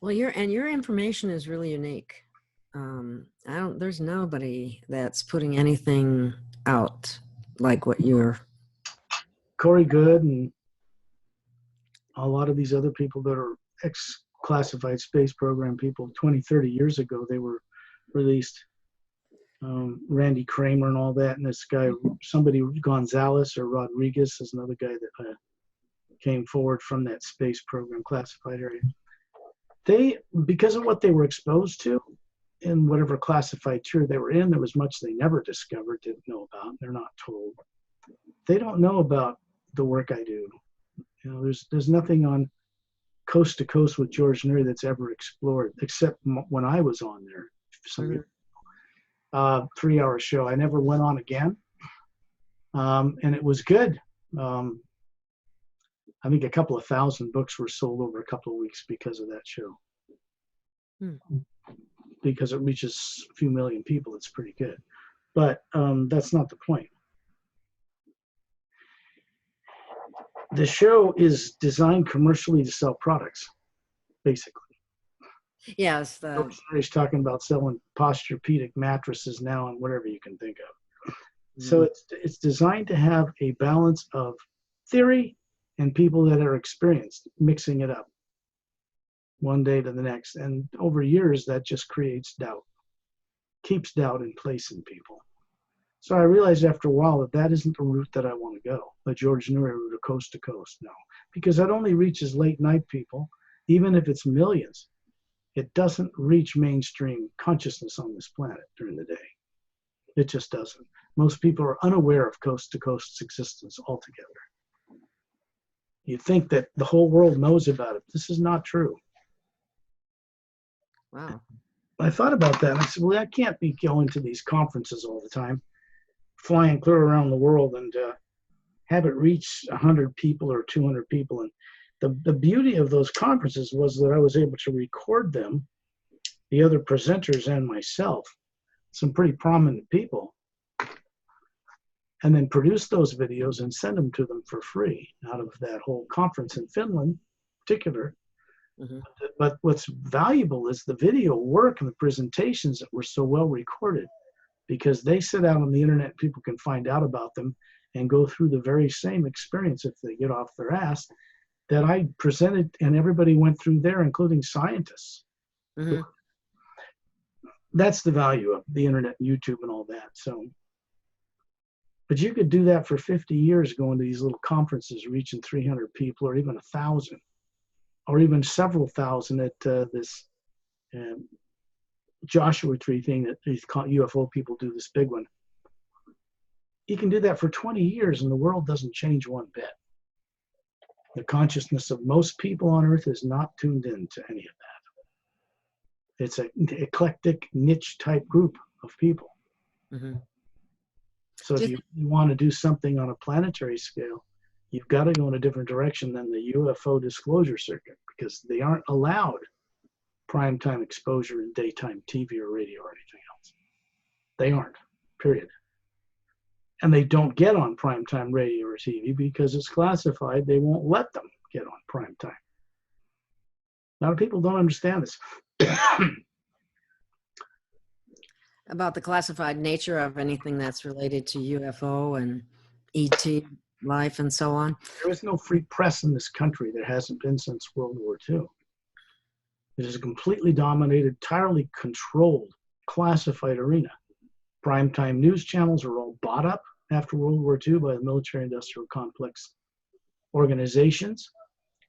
Well, your information is really unique. There's nobody that's putting anything out like what you're. Corey Good and a lot of these other people that are ex-classified space program people, 20, 30 years ago, they were released. Randy Kramer and all that, and this guy, somebody Gonzalez or Rodriguez is another guy that came forward from that space program classified area. They, because of what they were exposed to in whatever classified tier they were in, there was much they never discovered, didn't know about. They're not told. They don't know about the work I do. You know, there's nothing on Coast to Coast with George Noory that's ever explored, except when I was on there. Some 3-hour show. I never went on again, and it was good. I think a couple of thousand books were sold over a couple of weeks because of that show. Because it reaches a few million people, it's pretty good. But that's not the point. The show is designed commercially to sell products, basically. Yes. He's talking about selling Posturepedic mattresses now and whatever you can think of. So it's designed to have a balance of theory and people that are experienced, mixing it up one day to the next. And over years, that just creates doubt, keeps doubt in place in people. So I realized after a while that that isn't the route that I want to go, the George Noory route of Coast to Coast, no. Because that only reaches late night people, even if it's millions. It doesn't reach mainstream consciousness on this planet during the day. It just doesn't. Most people are unaware of Coast to Coast's existence altogether. You think that the whole world knows about it. This is not true. Wow. I thought about that and I said, well, I can't be going to these conferences all the time, flying clear around the world and have it reach 100 people or 200 people. And the beauty of those conferences was that I was able to record them, the other presenters and myself, some pretty prominent people, and then produce those videos and send them to them for free out of that whole conference in Finland in particular. But what's valuable is the video work and the presentations that were so well recorded, because they sit out on the internet, people can find out about them and go through the very same experience if they get off their ass that I presented, and everybody went through there, including scientists. That's the value of the internet, YouTube and all that. So, but you could do that for 50 years, going to these little conferences, reaching 300 people or even 1,000 or even several thousand at this Joshua Tree thing that these UFO people do, this big one. You can do that for 20 years and the world doesn't change one bit. The consciousness of most people on Earth is not tuned into any of that. It's an eclectic niche type group of people. So if you want to do something on a planetary scale, you've got to go in a different direction than the UFO disclosure circuit, because they aren't allowed primetime exposure in daytime TV or radio or anything else. They aren't, period. And they don't get on primetime radio or TV because it's classified. They won't let them get on primetime. A lot of people don't understand this. About the classified nature of anything that's related to UFO and ET life and so on. There is no free press in this country. There hasn't been since World War II. It is a completely dominated, entirely controlled, classified arena. Primetime news channels are all bought up after World War II by the military-industrial complex organizations,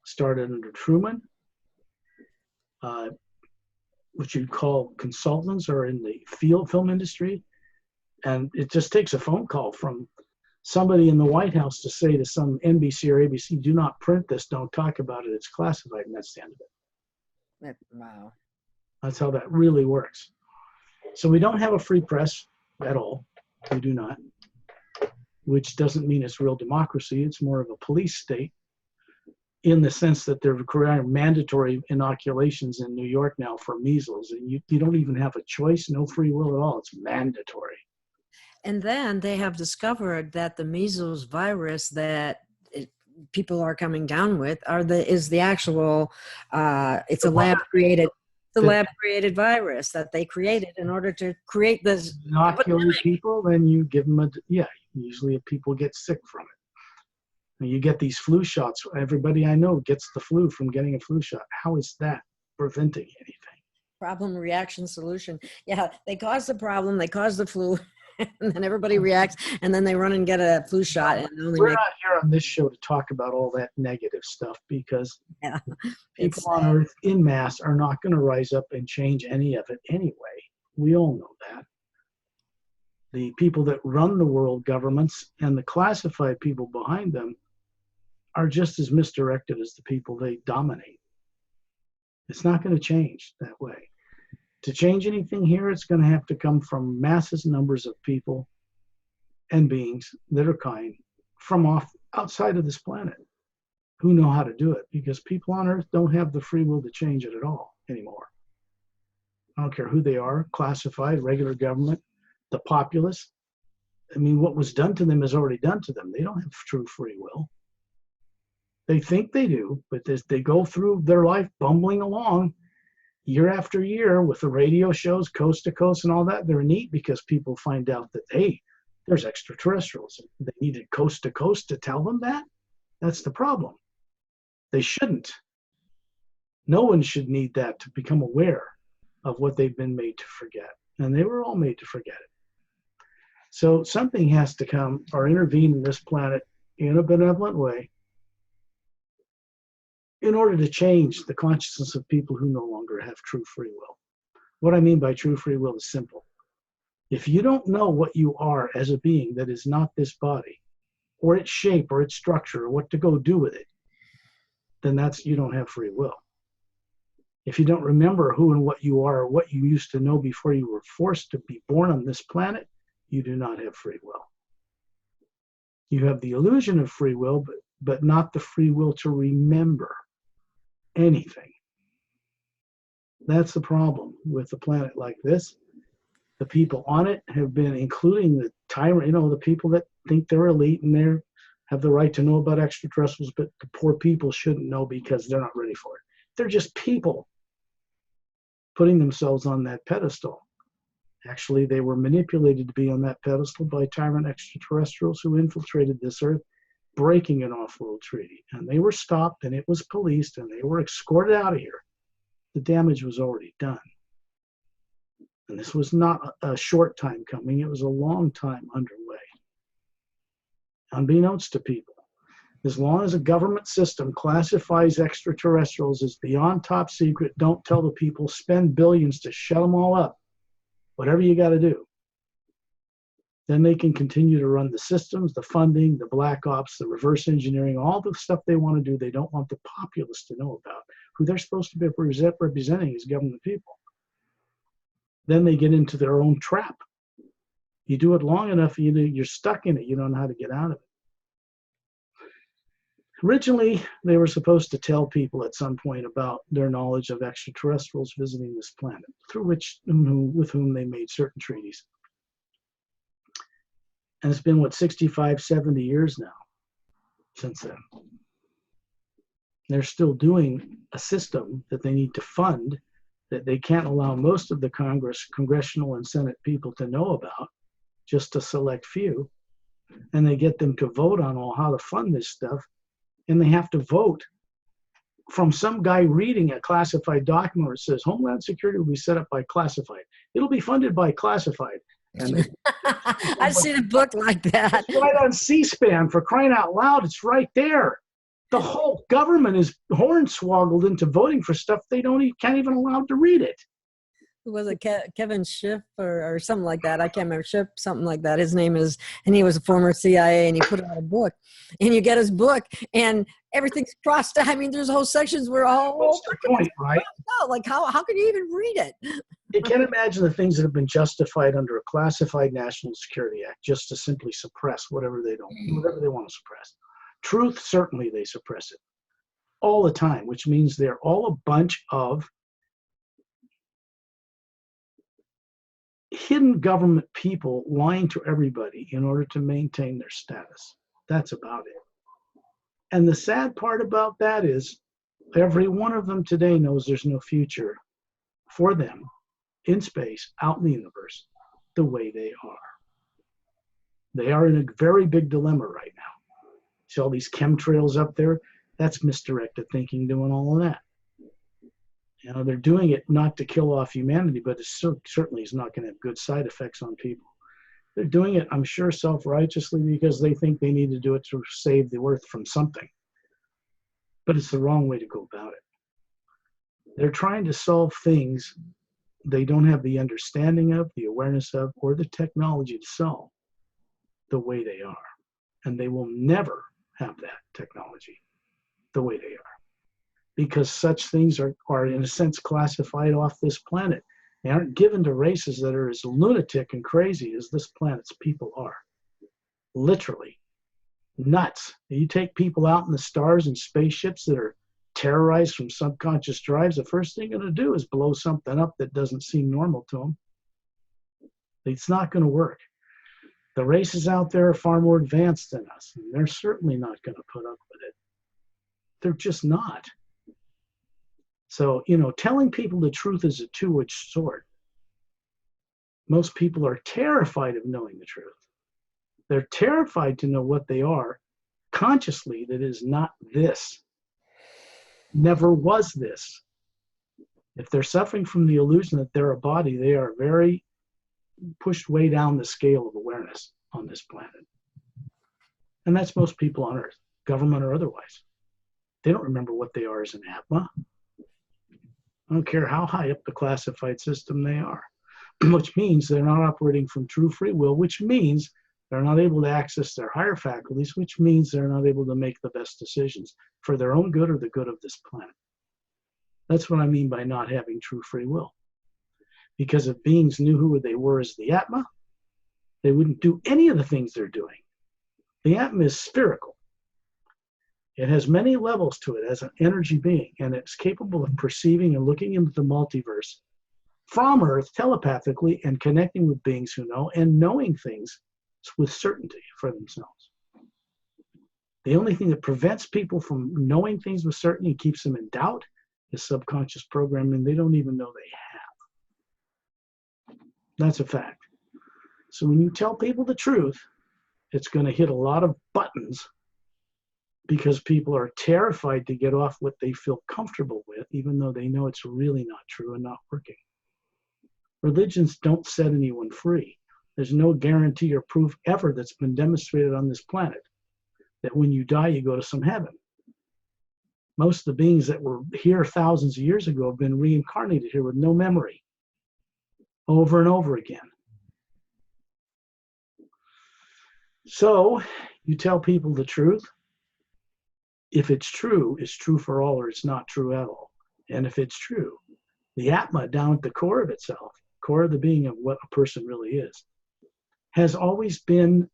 started under Truman, which you'd call consultants or in the film industry. And it just takes a phone call from somebody in the White House to say to some NBC or ABC, do not print this, don't talk about it, it's classified, and that's the end of it. Wow. That's how that really works. So we don't have a free press at all. We do not, which doesn't mean it's real democracy. It's more of a police state in the sense that they're requiring mandatory inoculations in New York now for measles. And you don't even have a choice, no free will at all. It's mandatory. And then they have discovered that the measles virus that people are coming down with is the actual it's The a lab created that virus that they created in order to create this inoculate epidemic. people, then you give them usually people get sick from it. And you get these flu shots. Everybody I know gets the flu from getting a flu shot. How is that preventing anything? Problem, reaction, solution. Yeah, they cause the problem, they cause the flu, and then everybody reacts, and then they run and get a flu shot, and it only We're makes not here on this show to talk about all that negative stuff, because yeah, people it's on Earth in mass are not going to rise up and change any of it anyway. We all know that. The people that run the world governments and the classified people behind them are just as misdirected as the people they dominate. It's not going to change that way. To change anything here, it's going to have to come from massive numbers of people and beings that are kind from outside of this planet who know how to do it, because people on Earth don't have the free will to change it at all anymore. I don't care who they are, classified, regular government, the populace. I mean, what was done to them is already done to them. They don't have true free will. They think they do, but they go through their life bumbling along year after year with the radio shows, coast to coast and all that. They're neat because people find out that, hey, there's extraterrestrials. They needed coast to coast to tell them that. That's the problem. They shouldn't. No one should need that to become aware of what they've been made to forget. And they were all made to forget it. So something has to come or intervene in this planet in a benevolent way in order to change the consciousness of people who no longer have true free will. What I mean by true free will is simple. If you don't know what you are as a being that is not this body, or its shape or its structure, or what to go do with it, then you don't have free will. If you don't remember who and what you are, or what you used to know before you were forced to be born on this planet, you do not have free will. You have the illusion of free will, but not the free will to remember anything. That's the problem with a planet like this. The people on it have been, including the tyrant, the people that think they're elite and they have the right to know about extraterrestrials, but the poor people shouldn't know because they're not ready for it. They're just people putting themselves on that pedestal. Actually, they were manipulated to be on that pedestal by tyrant extraterrestrials who infiltrated this Earth, breaking an off-world treaty. And they were stopped, and it was policed, and they were escorted out of here. The damage was already done. And this was not a short time coming. It was a long time underway. Unbeknownst to people, as long as a government system classifies extraterrestrials as beyond top secret, don't tell the people, spend billions to shut them all up, whatever you got to do, then they can continue to run the systems, the funding, the black ops, the reverse engineering, all the stuff they want to do. They don't want the populace to know about, who they're supposed to be representing as government people. Then they get into their own trap. You do it long enough, you're stuck in it. You don't know how to get out of it. Originally, they were supposed to tell people at some point about their knowledge of extraterrestrials visiting this planet, with whom they made certain treaties. And it's been, 65, 70 years now since then. They're still doing a system that they need to fund that they can't allow most of the congressional and Senate people to know about, just a select few. And they get them to vote on how to fund this stuff. And they have to vote from some guy reading a classified document where it says Homeland Security will be set up by classified. It'll be funded by classified. And I've seen a book like that. It's right on C-SPAN, for crying out loud. It's right there. The whole government is hornswoggled into voting for stuff they can't even allow to read it. Was it Kevin Schiff or something like that? I can't remember. Schiff, something like that. His name is, and he was a former CIA, and he put out a book. And you get his book, and everything's crossed out. I mean, there's whole sections where What's the point, right? Like how can you even read it? You can't imagine the things that have been justified under a classified National Security Act just to simply suppress whatever they want to suppress. Truth, certainly they suppress it all the time, which means they're all a bunch of hidden government people lying to everybody in order to maintain their status. That's about it. And the sad part about that is every one of them today knows there's no future for them in space, out in the universe, the way they are. They are in a very big dilemma right now. See all these chemtrails up there? That's misdirected thinking doing all of that. You know, they're doing it not to kill off humanity, but it certainly is not going to have good side effects on people. They're doing it, I'm sure, self-righteously because they think they need to do it to save the earth from something. But it's the wrong way to go about it. They're trying to solve things they don't have the understanding of, the awareness of, or the technology to solve the way they are. And they will never have that technology the way they are. Because such things are in a sense classified off this planet. They aren't given to races that are as lunatic and crazy as this planet's people are. Literally. Nuts. You take people out in the stars and spaceships that are terrorized from subconscious drives, the first thing they're going to do is blow something up that doesn't seem normal to them. It's not going to work. The races out there are far more advanced than us, and they're certainly not going to put up with it. They're just not. So, you know, telling people the truth is a two-edged sword. Most people are terrified of knowing the truth. They're terrified to know what they are consciously that is not this. Never was this. If they're suffering from the illusion that they're a body, they are very pushed way down the scale of awareness on this planet. And that's most people on Earth, government or otherwise. They don't remember what they are as an Atma. I don't care how high up the classified system they are, which means they're not operating from true free will, which means they're not able to access their higher faculties, which means they're not able to make the best decisions for their own good or the good of this planet. That's what I mean by not having true free will. Because if beings knew who they were as the Atma, they wouldn't do any of the things they're doing. The Atma is spherical. It has many levels to it as an energy being, and it's capable of perceiving and looking into the multiverse from Earth telepathically and connecting with beings who know and knowing things with certainty for themselves. The only thing that prevents people from knowing things with certainty and keeps them in doubt is subconscious programming they don't even know they have. That's a fact. So when you tell people the truth, it's going to hit a lot of buttons because people are terrified to get off what they feel comfortable with, even though they know it's really not true and not working. Religions don't set anyone free. There's no guarantee or proof ever that's been demonstrated on this planet that when you die, you go to some heaven. Most of the beings that were here thousands of years ago have been reincarnated here with no memory over and over again. So you tell people the truth. If it's true for all, or it's not true at all. And if it's true, the Atma down at the core of itself, core of the being of what a person really is, has always been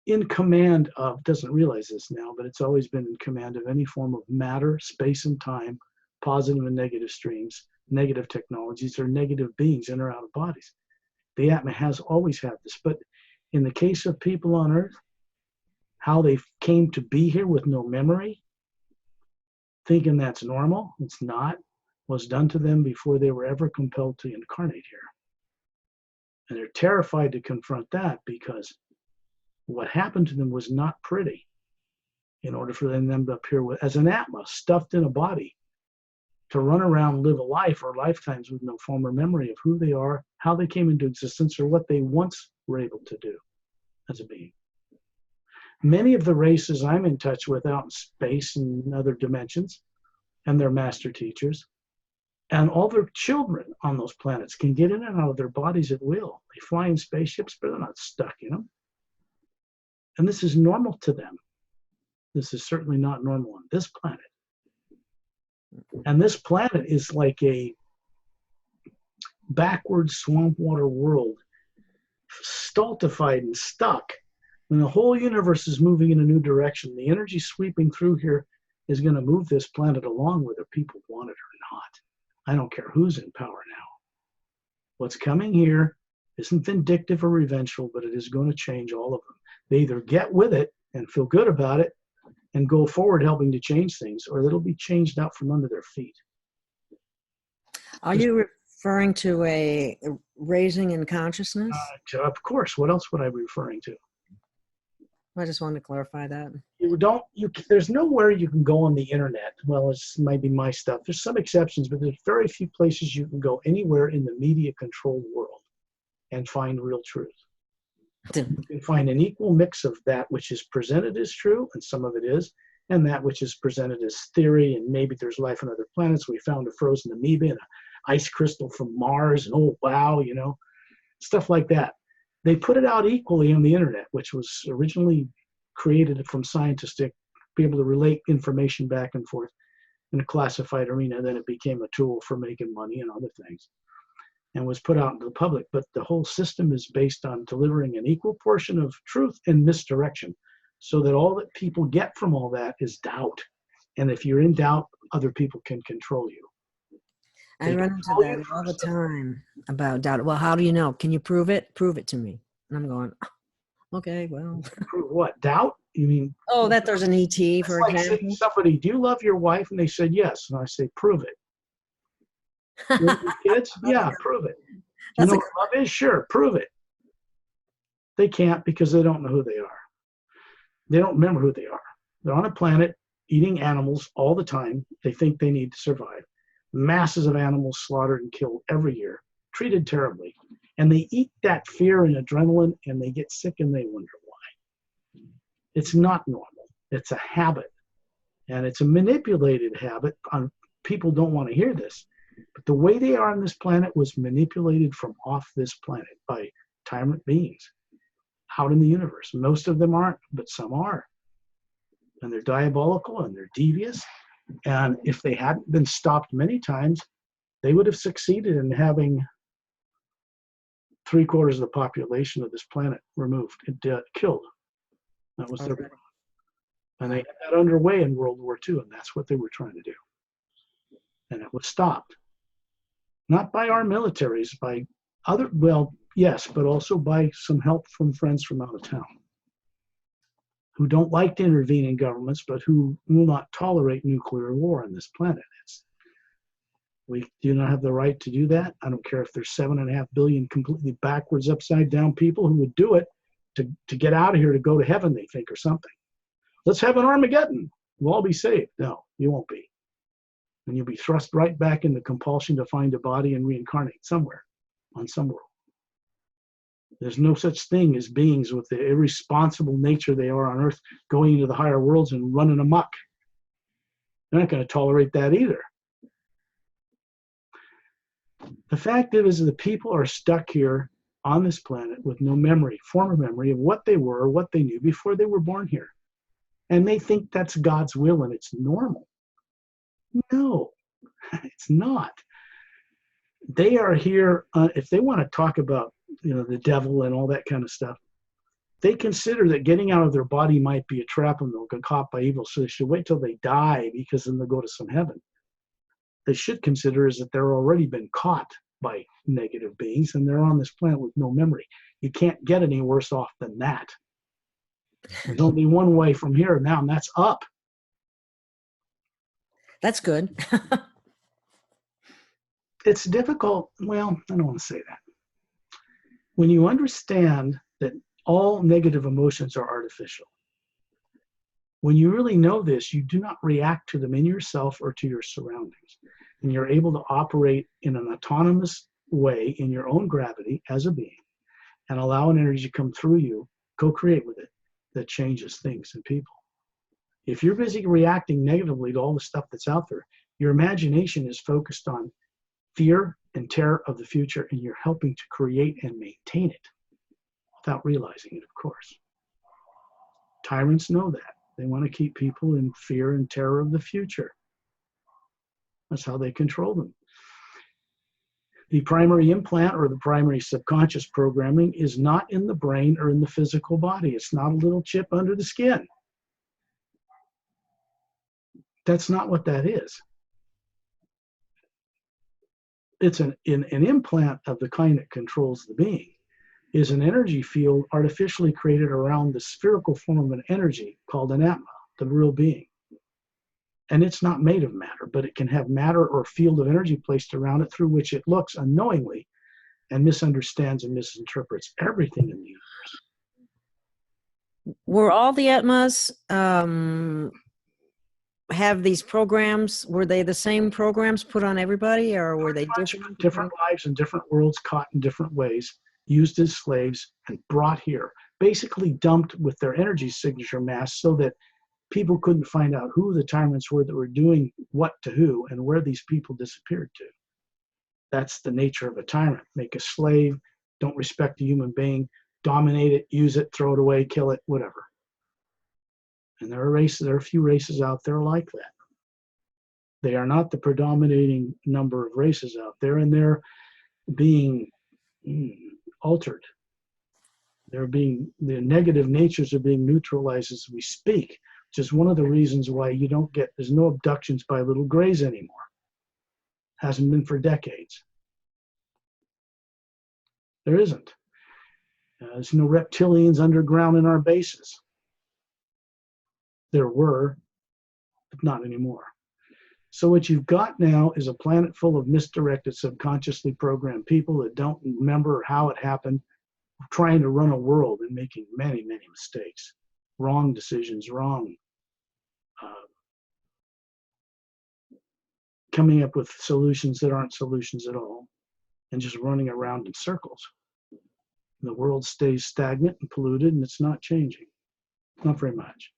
in command of, doesn't realize this now, but it's always been in command of any form of matter, space and time, positive and negative streams, negative technologies, or negative beings in or out of bodies. The Atma has always had this. But in the case of people on Earth, how they came to be here with no memory, thinking that's normal, it's not, was done to them before they were ever compelled to incarnate here. And they're terrified to confront that because what happened to them was not pretty in order for them to appear with, as an Atma, stuffed in a body, to run around, live a life or lifetimes with no former memory of who they are, how they came into existence, or what they once were able to do as a being. Many of the races I'm in touch with out in space and other dimensions, and their master teachers, and all their children on those planets can get in and out of their bodies at will. They fly in spaceships, but they're not stuck in them. And this is normal to them. This is certainly not normal on this planet. And this planet is like a backward swamp water world, stultified and stuck. When the whole universe is moving in a new direction, the energy sweeping through here is going to move this planet along whether people want it or not. I don't care who's in power now. What's coming here isn't vindictive or revengeful, but it is going to change all of them. They either get with it and feel good about it and go forward helping to change things, or it'll be changed out from under their feet. Are you referring to a raising in consciousness? Of course. What else would I be referring to? I just wanted to clarify that. There's nowhere you can go on the internet. Well, it's maybe my stuff. There's some exceptions, but there's very few places you can go anywhere in the media controlled world and find real truth. You can find an equal mix of that which is presented as true, and some of it is, and that which is presented as theory, and maybe there's life on other planets. We found a frozen amoeba and an ice crystal from Mars, and oh wow, stuff like that. They put it out equally on the internet, which was originally created from scientists to be able to relate information back and forth in a classified arena. Then it became a tool for making money and other things, and was put out into the public. But the whole system is based on delivering an equal portion of truth and misdirection, so that all that people get from all that is doubt. And if you're in doubt, other people can control you. I run into that all the time about doubt. Well, how do you know? Can you prove it? Prove it to me. And I'm going, okay, well. Prove what? Doubt? You mean? Oh, that there's an ET, for like example. saying somebody, do you love your wife? And they said yes. And I say, prove it. You love your kids? Yeah, prove it. You know what love is? Sure, prove it. They can't, because they don't know who they are. They don't remember who they are. They're on a planet eating animals all the time. They think they need to survive. Masses of animals slaughtered and killed every year, treated terribly. And they eat that fear and adrenaline, and they get sick, and they wonder why. It's not normal. It's a habit. And it's a manipulated habit. People don't want to hear this. But the way they are on this planet was manipulated from off this planet by tyrant beings out in the universe. Most of them aren't, but some are. And they're diabolical, and they're devious. And if they hadn't been stopped many times, they would have succeeded in having 3/4 of the population of this planet removed and killed. That was their plan. And they had that underway in World War II, and that's what they were trying to do. And it was stopped. Not by our militaries, by other, well, yes, but also by some help from friends from out of town, who don't like to intervene in governments, but who will not tolerate nuclear war on this planet. We do not have the right to do that. I don't care if there's 7.5 billion completely backwards, upside down people who would do it to get out of here, to go to heaven, they think, or something. Let's have an Armageddon. We'll all be saved. No, you won't be. And you'll be thrust right back into compulsion to find a body and reincarnate somewhere on some world. There's no such thing as beings with the irresponsible nature they are on Earth going into the higher worlds and running amok. They're not going to tolerate that either. The fact is that people are stuck here on this planet with no memory, former memory of what they were, what they knew before they were born here. And they think that's God's will and it's normal. No, it's not. They are here, if they want to talk about the devil and all that kind of stuff, they consider that getting out of their body might be a trap and they'll get caught by evil, so they should wait till they die, because then they'll go to some heaven. They should consider is that they're already been caught by negative beings and they're on this planet with no memory. You can't get any worse off than that. There's only one way from here now, and that's up. That's good. It's difficult. Well, I don't want to say that. When you understand that all negative emotions are artificial, when you really know this, you do not react to them in yourself or to your surroundings. And you're able to operate in an autonomous way in your own gravity as a being and allow an energy to come through you, co-create with it, that changes things and people. If you're busy reacting negatively to all the stuff that's out there, your imagination is focused on fear and terror of the future, and you're helping to create and maintain it without realizing it, of course. Tyrants know that. They want to keep people in fear and terror of the future. That's how they control them. The primary implant or the primary subconscious programming is not in the brain or in the physical body. It's not a little chip under the skin. That's not what that is. It's an implant of the kind that controls the being. is an energy field artificially created around the spherical form of an energy called an Atma, the real being. And it's not made of matter, but it can have matter or field of energy placed around it through which it looks unknowingly and misunderstands and misinterprets everything in the universe. Were all the Atmas have these programs? Were they the same programs put on everybody, or were they different? Different lives in different worlds, caught in different ways, used as slaves and brought here, basically dumped with their energy signature mass so that people couldn't find out who the tyrants were that were doing what to who and where these people disappeared to. That's the nature of a tyrant. Make a slave, don't respect a human being, dominate it, use it, throw it away, kill it, whatever. And there are a few races out there like that. They are not the predominating number of races out there, and they're being altered. The negative natures are being neutralized as we speak, which is one of the reasons why there's no abductions by little grays anymore. Hasn't been for decades. There isn't. There's no reptilians underground in our bases. There were, but not anymore. So what you've got now is a planet full of misdirected, subconsciously programmed people that don't remember how it happened, trying to run a world and making many, many mistakes, wrong decisions, coming up with solutions that aren't solutions at all, and just running around in circles. And the world stays stagnant and polluted, and it's not changing, not very much.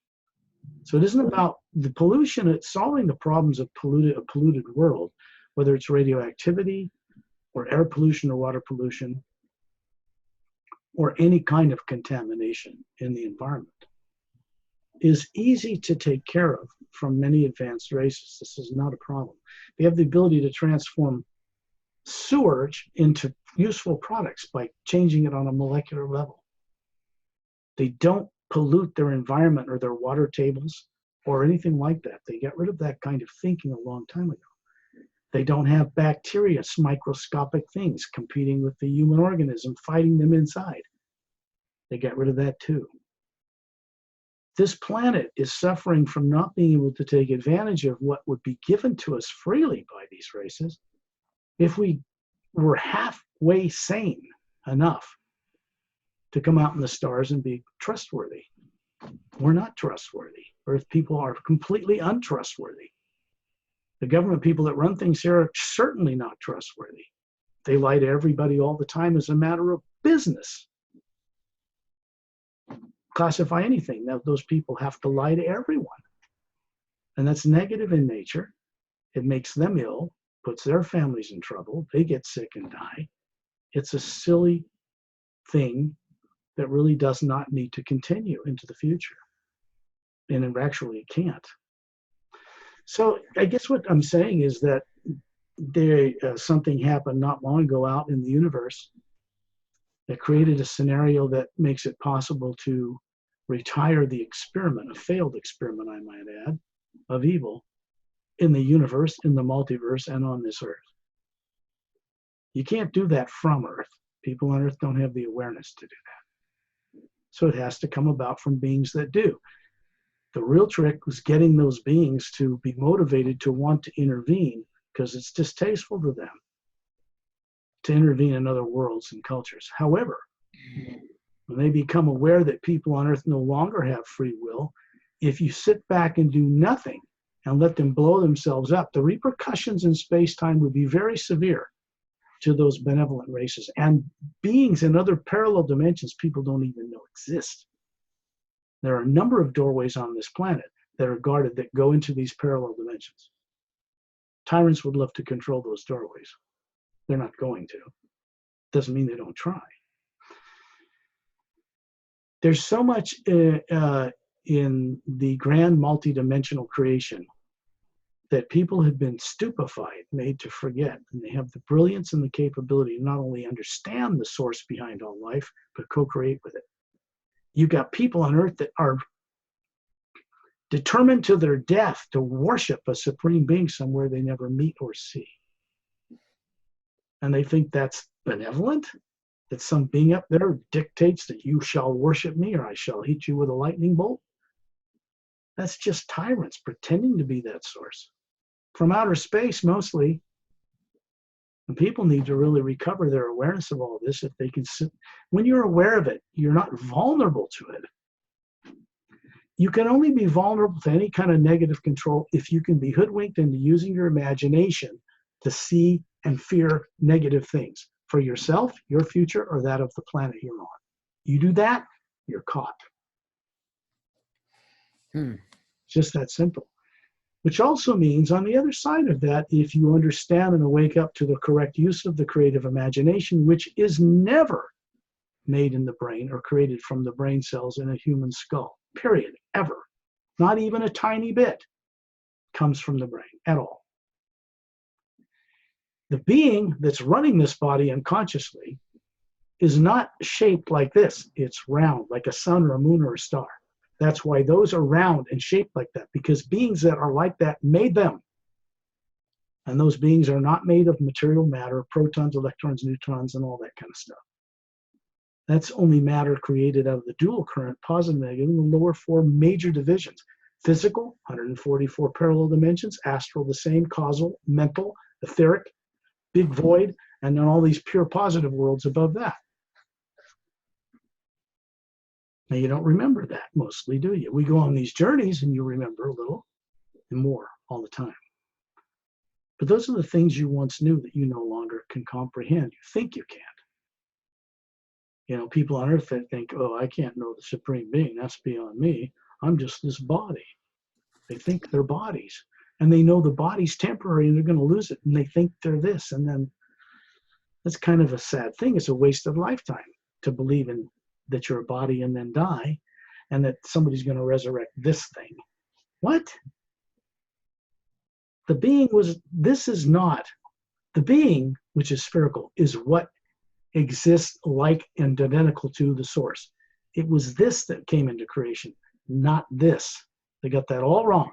So it isn't about the pollution, it's solving the problems of a polluted world, whether it's radioactivity or air pollution or water pollution or any kind of contamination in the environment, is easy to take care of from many advanced races. This is not a problem. They have the ability to transform sewage into useful products by changing it on a molecular level. They don't pollute their environment or their water tables or anything like that. They got rid of that kind of thinking a long time ago. They don't have bacteria, microscopic things competing with the human organism, fighting them inside. They got rid of that too. This planet is suffering from not being able to take advantage of what would be given to us freely by these races if we were halfway sane enough to come out in the stars and be trustworthy. We're not trustworthy. Earth people are completely untrustworthy. The government people that run things here are certainly not trustworthy. They lie to everybody all the time as a matter of business. Classify anything. Now, those people have to lie to everyone. And that's negative in nature. It makes them ill, puts their families in trouble. They get sick and die. It's a silly thing that really does not need to continue into the future. And it actually can't. So I guess what I'm saying is that something happened not long ago out in the universe that created a scenario that makes it possible to retire the experiment, a failed experiment, I might add, of evil in the universe, in the multiverse, and on this earth. You can't do that from Earth. People on Earth don't have the awareness to do that. So it has to come about from beings that do. The real trick was getting those beings to be motivated to want to intervene, because it's distasteful to them to intervene in other worlds and cultures. However, when they become aware that people on Earth no longer have free will, if you sit back and do nothing and let them blow themselves up, the repercussions in space-time would be very severe to those benevolent races and beings in other parallel dimensions people don't even know exist. There are a number of doorways on this planet that are guarded that go into these parallel dimensions. Tyrants would love to control those doorways. They're not going to. Doesn't mean they don't try. There's so much in the grand multidimensional creation that people have been stupefied, made to forget, and they have the brilliance and the capability to not only understand the source behind all life, but co-create with it. You've got people on Earth that are determined to their death to worship a supreme being somewhere they never meet or see. And they think that's benevolent? that some being up there dictates that you shall worship me or I shall hit you with a lightning bolt? That's just tyrants pretending to be that source. From outer space, mostly. And people need to really recover their awareness of all this. If they can, when you're aware of it, you're not vulnerable to it. You can only be vulnerable to any kind of negative control if you can be hoodwinked into using your imagination to see and fear negative things for yourself, your future, or that of the planet you're on. You do that, you're caught. It's just that simple. Which also means, on the other side of that, if you understand and wake up to the correct use of the creative imagination, which is never made in the brain or created from the brain cells in a human skull, period, ever. Not even a tiny bit comes from the brain at all. The being that's running this body unconsciously is not shaped like this. It's round, like a sun or a moon or a star. That's why those are round and shaped like that, because beings that are like that made them. And those beings are not made of material matter, protons, electrons, neutrons, and all that kind of stuff. That's only matter created out of the dual current, positive, negative, and the lower four major divisions. Physical, 144 parallel dimensions, astral, the same, causal, mental, etheric, big void, and then all these pure positive worlds above that. Now, you don't remember that mostly, do you? We go on these journeys and you remember a little and more all the time. But those are the things you once knew that you no longer can comprehend. You think you can't. You know, people on earth that think, oh, I can't know the Supreme Being. That's beyond me. I'm just this body. They think they're bodies. And they know the body's temporary and they're going to lose it. And they think they're this. And then that's kind of a sad thing. It's a waste of lifetime to believe in that you're a body and then die, and that somebody's going to resurrect this thing. What? The being was, this is not, the being, which is spherical, is what exists like and identical to the source. It was this that came into creation, not this. They got that all wrong.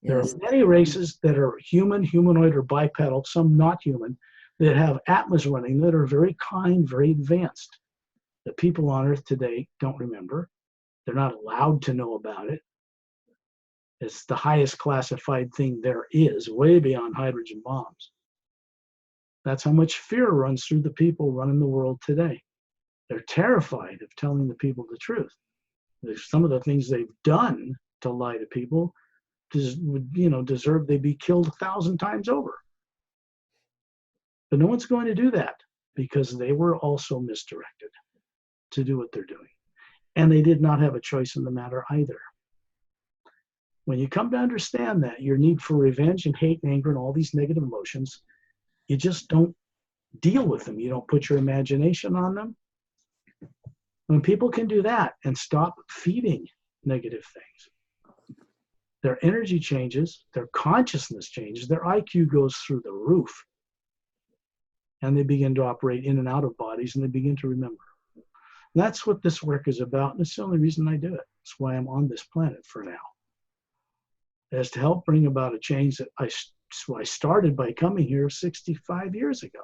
There are many races that are human, humanoid, or bipedal, some not human, that have Atmas running that are very kind, very advanced. The people on Earth today don't remember. They're not allowed to know about it. It's the highest classified thing there is, way beyond hydrogen bombs. That's how much fear runs through the people running the world today. They're terrified of telling the people the truth. There's some of the things they've done to lie to people would, deserve they be killed 1,000 times over. But no one's going to do that because they were also misdirected to do what they're doing. And they did not have a choice in the matter either. When you come to understand that, your need for revenge and hate and anger and all these negative emotions, you just don't deal with them. You don't put your imagination on them. When people can do that and stop feeding negative things, their energy changes, their consciousness changes, their IQ goes through the roof. And they begin to operate in and out of bodies and they begin to remember. That's what this work is about, and it's the only reason I do it. It's why I'm on this planet for now. Is to help bring about a change that I started by coming here 65 years ago.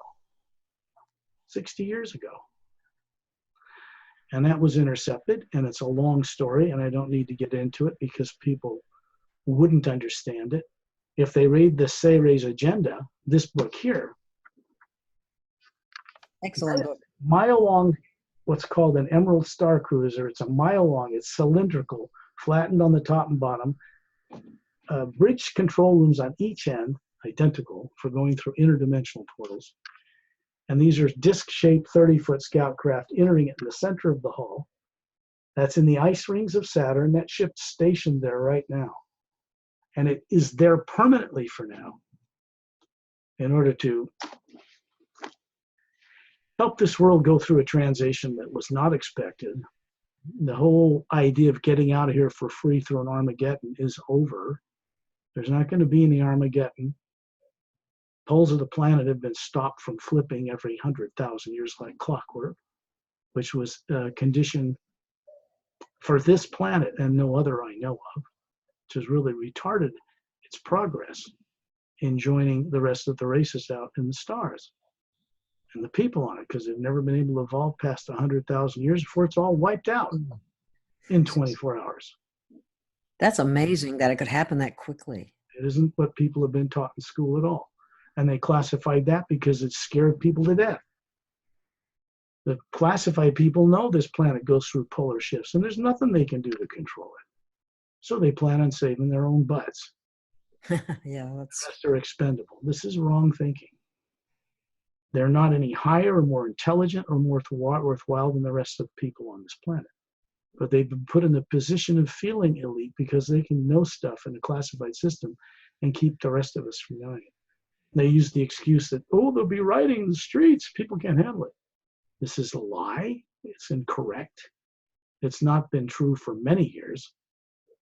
60 years ago. And that was intercepted, and it's a long story, and I don't need to get into it because people wouldn't understand it. If they read the Seres Agenda, this book here, excellent book. Mile-long, what's called an Emerald Star Cruiser. It's a mile long. It's cylindrical, flattened on the top and bottom. Bridge control rooms on each end, identical, for going through interdimensional portals. And these are disc-shaped 30-foot scout craft entering it in the center of the hull. That's in the ice rings of Saturn. That ship's stationed there right now. And it is there permanently for now in order to help this world go through a transition that was not expected. The whole idea of getting out of here for free through an Armageddon is over. There's not going to be any Armageddon. Poles of the planet have been stopped from flipping every 100,000 years like clockwork, which was a condition for this planet and no other I know of, which has really retarded its progress in joining the rest of the races out in the stars. and the people on it, because they've never been able to evolve past 100,000 years before it's all wiped out in 24 hours. That's amazing that it could happen that quickly. It isn't what people have been taught in school at all. And they classified that because it scared people to death. The classified people know this planet goes through polar shifts, and there's nothing they can do to control it. So they plan on saving their own butts. Yeah, that's They're expendable. This is wrong thinking. They're not any higher or more intelligent or more worthwhile than the rest of the people on this planet. But they've been put in the position of feeling elite because they can know stuff in a classified system and keep the rest of us from knowing it. They use the excuse that, oh, they'll be rioting in the streets. People can't handle it. This is a lie. It's incorrect. It's not been true for many years.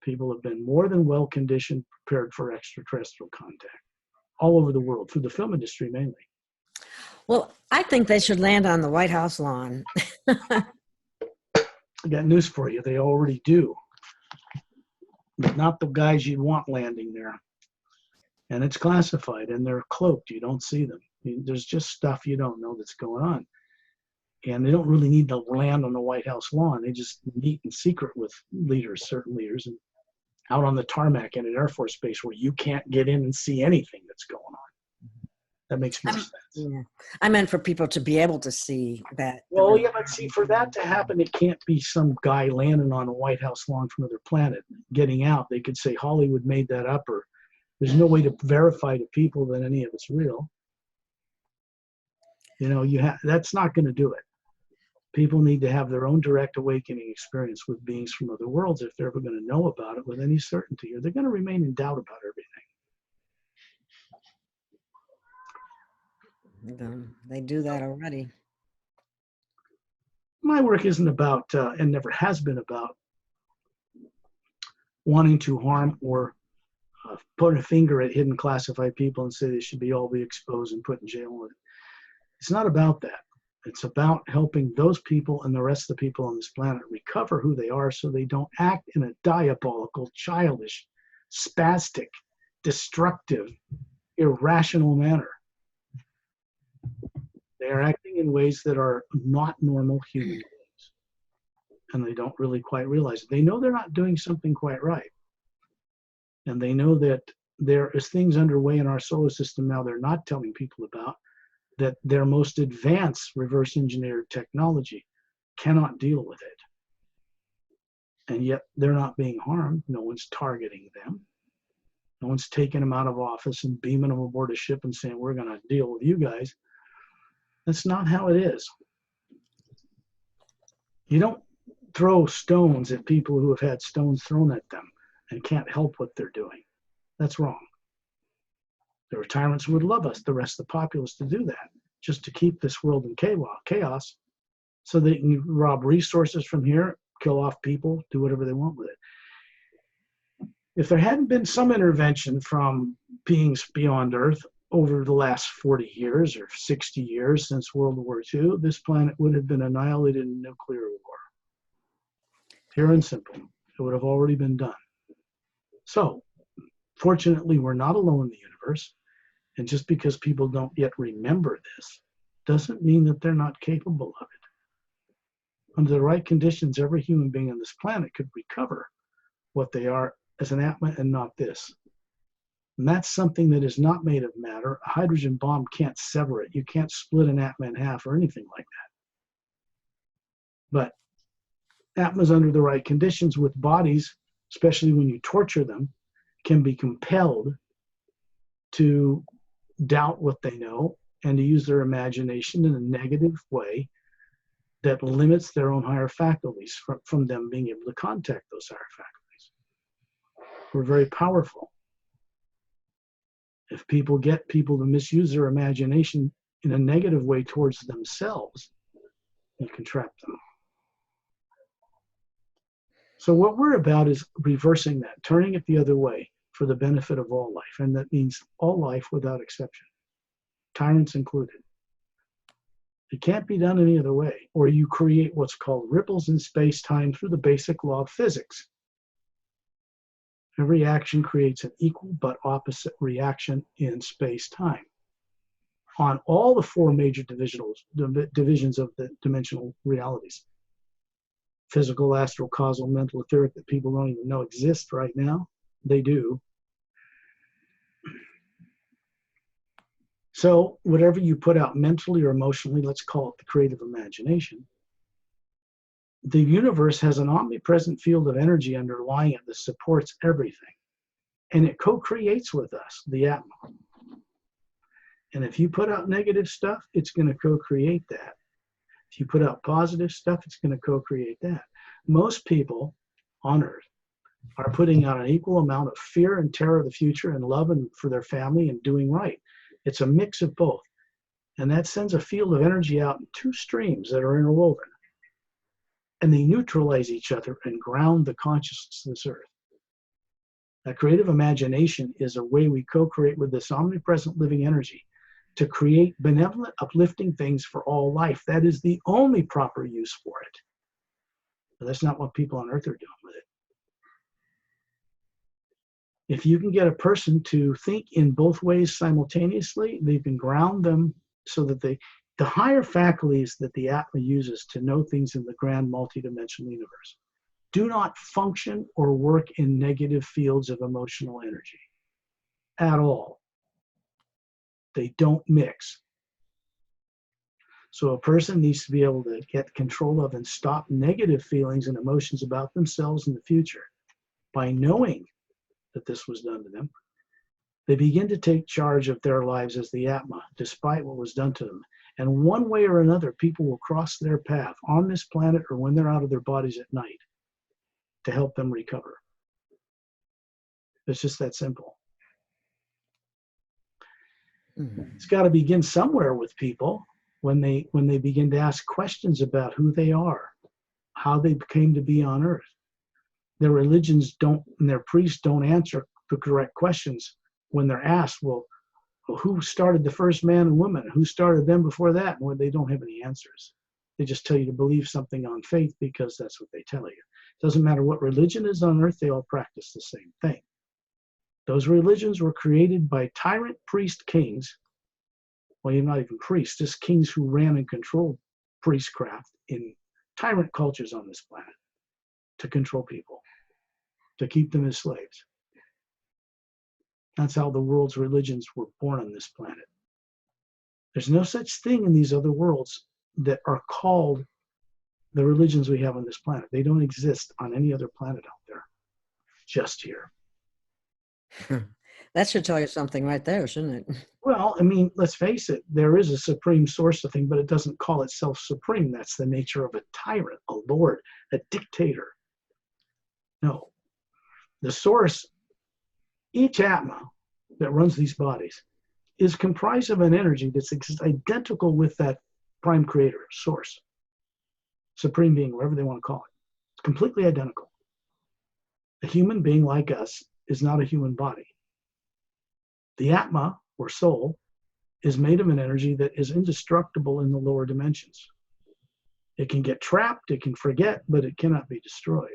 People have been more than well conditioned, prepared for extraterrestrial contact all over the world, through the film industry mainly. well, I think they should land on the White House lawn. I got news for you. They already do. But not the guys you'd want landing there. And it's classified, and they're cloaked. You don't see them. There's just stuff you don't know that's going on. And they don't really need to land on the White House lawn. They just meet in secret with leaders, certain leaders, and out on the tarmac in an Air Force base where you can't get in and see anything that's going on. That makes more sense. Yeah. I meant for people to be able to see that. Well, yeah, but see, for that to happen, it can't be some guy landing on a White House lawn from another planet, getting out. They could say Hollywood made that up, or there's no way to verify to people that any of it's real. You know, that's not going to do it. People need to have their own direct awakening experience with beings from other worlds if they're ever going to know about it with any certainty, or they're going to remain in doubt about everything. They do that already. My work isn't about, and never has been about, wanting to harm or put a finger at hidden classified people and say they should all be exposed and put in jail. It's not about that. It's about helping those people and the rest of the people on this planet recover who they are so they don't act in a diabolical, childish, spastic, destructive, irrational manner. They are acting in ways that are not normal human beings. And they don't really quite realize it. They know they're not doing something quite right. And they know that there is things underway in our solar system now they're not telling people about, that their most advanced reverse engineered technology cannot deal with it. And yet they're not being harmed. No one's targeting them. No one's taking them out of office and beaming them aboard a ship and saying, we're going to deal with you guys. That's not how it is. You don't throw stones at people who have had stones thrown at them and can't help what they're doing. That's wrong. There are tyrants who would love us, the rest of the populace, to do that, just to keep this world in chaos so they can rob resources from here, kill off people, do whatever they want with it. If there hadn't been some intervention from beings beyond Earth over the last 40 years or 60 years since World War II, this planet would have been annihilated in nuclear war. Pure and simple. It would have already been done. So, fortunately, we're not alone in the universe. And just because people don't yet remember this doesn't mean that they're not capable of it. Under the right conditions, every human being on this planet could recover what they are as an Atma and not this. And that's something that is not made of matter. A hydrogen bomb can't sever it. You can't split an Atma in half or anything like that. But Atmas under the right conditions with bodies, especially when you torture them, can be compelled to doubt what they know and to use their imagination in a negative way that limits their own higher faculties from them being able to contact those higher faculties. We're very powerful. If people get people to misuse their imagination in a negative way towards themselves, you can trap them. So what we're about is reversing that, turning it the other way for the benefit of all life. And that means all life without exception, tyrants included. It can't be done any other way, or you create what's called ripples in space-time through the basic law of physics. Every action creates an equal but opposite reaction in space-time. on all the four major divisions of the dimensional realities. Physical, astral, causal, mental, etheric, that people don't even know exist right now. They do. So whatever you put out mentally or emotionally, let's call it the creative imagination, the universe has an omnipresent field of energy underlying it that supports everything. And it co-creates with us, the Atma. And if you put out negative stuff, it's going to co-create that. If you put out positive stuff, it's going to co-create that. Most people on Earth are putting out an equal amount of fear and terror of the future and love and for their family and doing right. It's a mix of both. And that sends a field of energy out in two streams that are interwoven. And they neutralize each other and ground the consciousness of this Earth. That creative imagination is a way we co-create with this omnipresent living energy to create benevolent, uplifting things for all life. That is the only proper use for it. But that's not what people on Earth are doing with it. If you can get a person to think in both ways simultaneously, they can ground them so that the higher faculties that the Atma uses to know things in the grand multidimensional universe do not function or work in negative fields of emotional energy at all. They don't mix. So a person needs to be able to get control of and stop negative feelings and emotions about themselves in the future. By knowing that this was done to them, they begin to take charge of their lives as the Atma, despite what was done to them. And one way or another, people will cross their path on this planet or when they're out of their bodies at night to help them recover. It's just that simple. It's got to begin somewhere with people when they begin to ask questions about who they are, how they came to be on Earth. Their religions don't, and their priests don't answer the correct questions when they're asked, well, who started the first man and woman? Who started them before that? Well, they don't have any answers. They just tell you to believe something on faith because that's what they tell you. It doesn't matter what religion is on Earth, they all practice the same thing. Those religions were created by tyrant priest kings. Well, you're not even priests, just kings who ran and controlled priestcraft in tyrant cultures on this planet to control people, to keep them as slaves. That's how the world's religions were born on this planet. There's no such thing in these other worlds that are called the religions we have on this planet. They don't exist on any other planet out there, just here. That should tell you something right there, shouldn't it? Well, I mean, let's face it, there is a supreme source of thing, but it doesn't call itself supreme. That's the nature of a tyrant, a lord, a dictator. No. The source, each Atma that runs these bodies, is comprised of an energy that's identical with that prime creator, source, supreme being, whatever they want to call it. It's completely identical. A human being like us is not a human body. The Atma, or soul, is made of an energy that is indestructible in the lower dimensions. It can get trapped, it can forget, but it cannot be destroyed.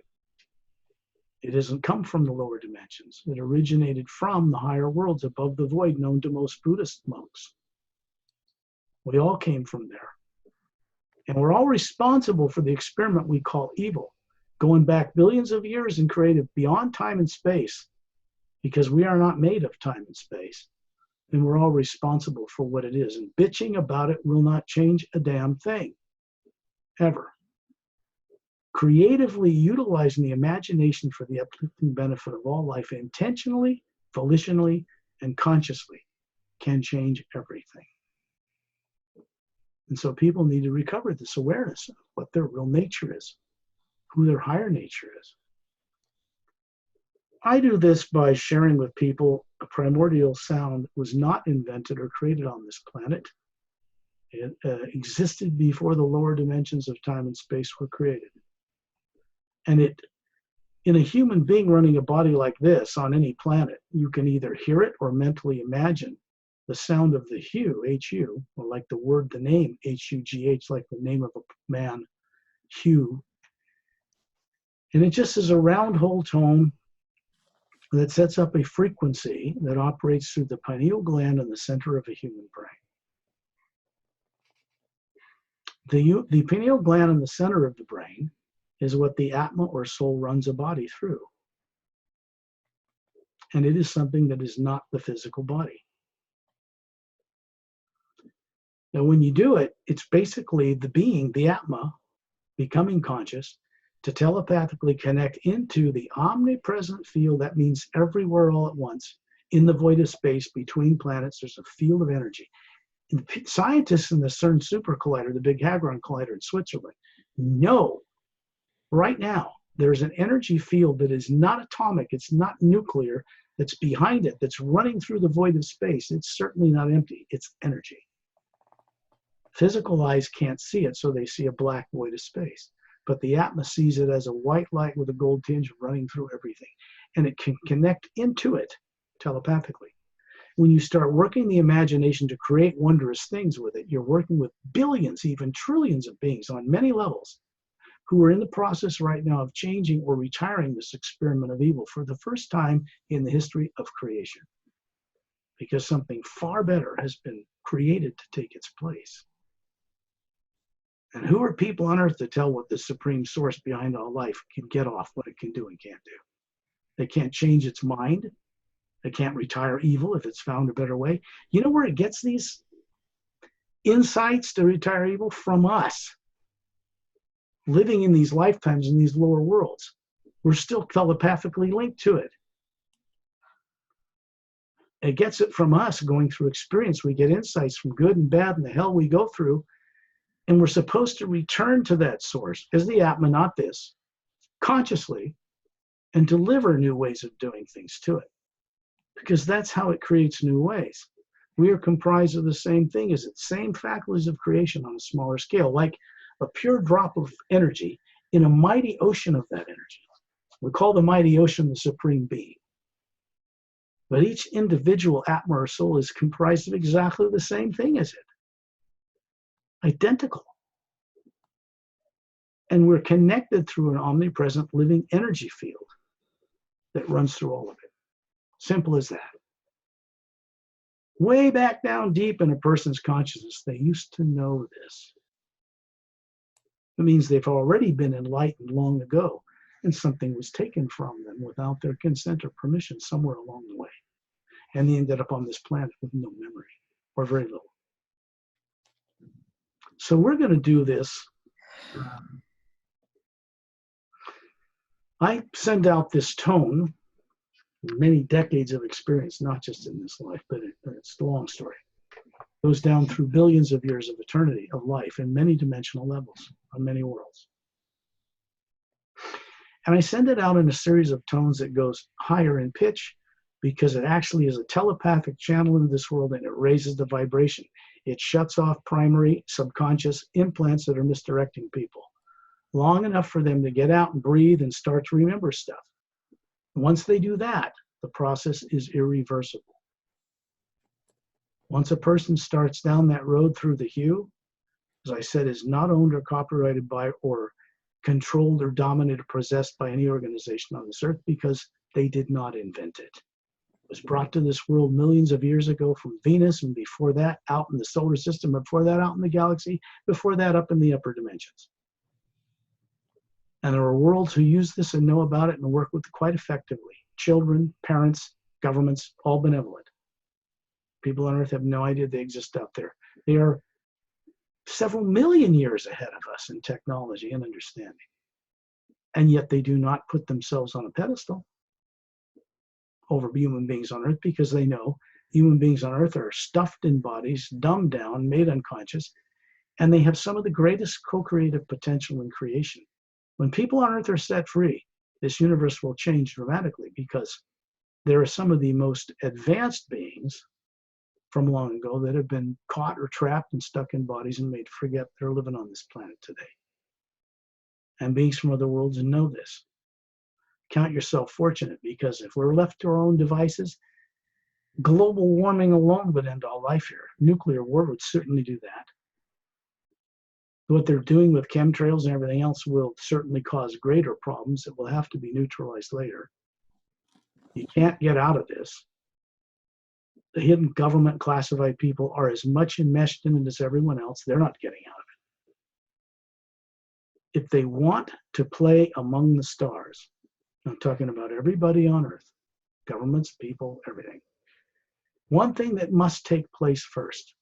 It doesn't come from the lower dimensions. It originated from the higher worlds above the void known to most Buddhist monks. We all came from there. And we're all responsible for the experiment we call evil, going back billions of years and created beyond time and space, because we are not made of time and space. And we're all responsible for what it is. And bitching about it will not change a damn thing, ever. Creatively utilizing the imagination for the uplifting benefit of all life intentionally, volitionally, and consciously can change everything. And so people need to recover this awareness of what their real nature is, who their higher nature is. I do this by sharing with people a primordial sound was not invented or created on this planet. It existed before the lower dimensions of time and space were created. And it, in a human being running a body like this on any planet, you can either hear it or mentally imagine the sound of the hue, H-U, or like the word, the name, H-U-G-H, like the name of a man, hue. And it just is a round whole tone that sets up a frequency that operates through the pineal gland in the center of a human brain. The pineal gland in the center of the brain is what the Atma or soul runs a body through. And it is something that is not the physical body. Now, when you do it, it's basically the being, the Atma, becoming conscious to telepathically connect into the omnipresent field. That means everywhere all at once in the void of space between planets, there's a field of energy. And scientists in the CERN Super Collider, the Big Hadron Collider in Switzerland, know right now there's an energy field that is not atomic, it's not nuclear, that's behind it, that's running through the void of space. It's certainly not empty, it's energy. Physical eyes can't see it, so they see a black void of space. But the Atma sees it as a white light with a gold tinge running through everything. And it can connect into it telepathically. When you start working the imagination to create wondrous things with it, you're working with billions, even trillions of beings on many levels who are in the process right now of changing or retiring this experiment of evil for the first time in the history of creation. Because something far better has been created to take its place. And who are people on earth to tell what the supreme source behind all life can get off, what it can do and can't do? They can't change its mind. They can't retire evil if it's found a better way. You know where it gets these insights to retire evil? From us. Living in these lifetimes in these lower worlds. We're still telepathically linked to it. It gets it from us going through experience. We get insights from good and bad and the hell we go through. And we're supposed to return to that source as the Atma, not this, consciously, and deliver new ways of doing things to it. Because that's how it creates new ways. We are comprised of the same thing as it, same faculties of creation on a smaller scale, like a pure drop of energy in a mighty ocean of that energy. We call the mighty ocean the supreme being. But each individual Atma or soul is comprised of exactly the same thing as it. Identical. And we're connected through an omnipresent living energy field that runs through all of it. Simple as that. Way back down deep in a person's consciousness, they used to know this. It means they've already been enlightened long ago, and something was taken from them without their consent or permission somewhere along the way. And they ended up on this planet with no memory, or very little. So we're going to do this. I send out this tone, many decades of experience, not just in this life, but it's a long story. It goes down through billions of years of eternity of life in many dimensional levels on many worlds. And I send it out in a series of tones that goes higher in pitch because it actually is a telepathic channel into this world and it raises the vibration. It shuts off primary subconscious implants that are misdirecting people long enough for them to get out and breathe and start to remember stuff. Once they do that, the process is irreversible. Once a person starts down that road through the hue, as I said, is not owned or copyrighted by or controlled or dominated or possessed by any organization on this earth because they did not invent it. It was brought to this world millions of years ago from Venus, and before that out in the solar system, before that out in the galaxy, before that up in the upper dimensions. And there are worlds who use this and know about it and work with it quite effectively. Children, parents, governments, all benevolent. People on earth have no idea they exist out there. They are several million years ahead of us in technology and understanding. And yet they do not put themselves on a pedestal over human beings on earth because they know human beings on earth are stuffed in bodies, dumbed down, made unconscious, and they have some of the greatest co-creative potential in creation. When people on earth are set free, this universe will change dramatically because there are some of the most advanced beings from long ago that have been caught or trapped and stuck in bodies and made to forget they're living on this planet today. And beings from other worlds know this. Count yourself fortunate because if we're left to our own devices, global warming alone would end all life here. Nuclear war would certainly do that. What they're doing with chemtrails and everything else will certainly cause greater problems that will have to be neutralized later. You can't get out of this. The hidden government classified people are as much enmeshed in it as everyone else. They're not getting out of it. if they want to play among the stars, I'm talking about everybody on Earth, governments, people, everything. One thing that must take place first,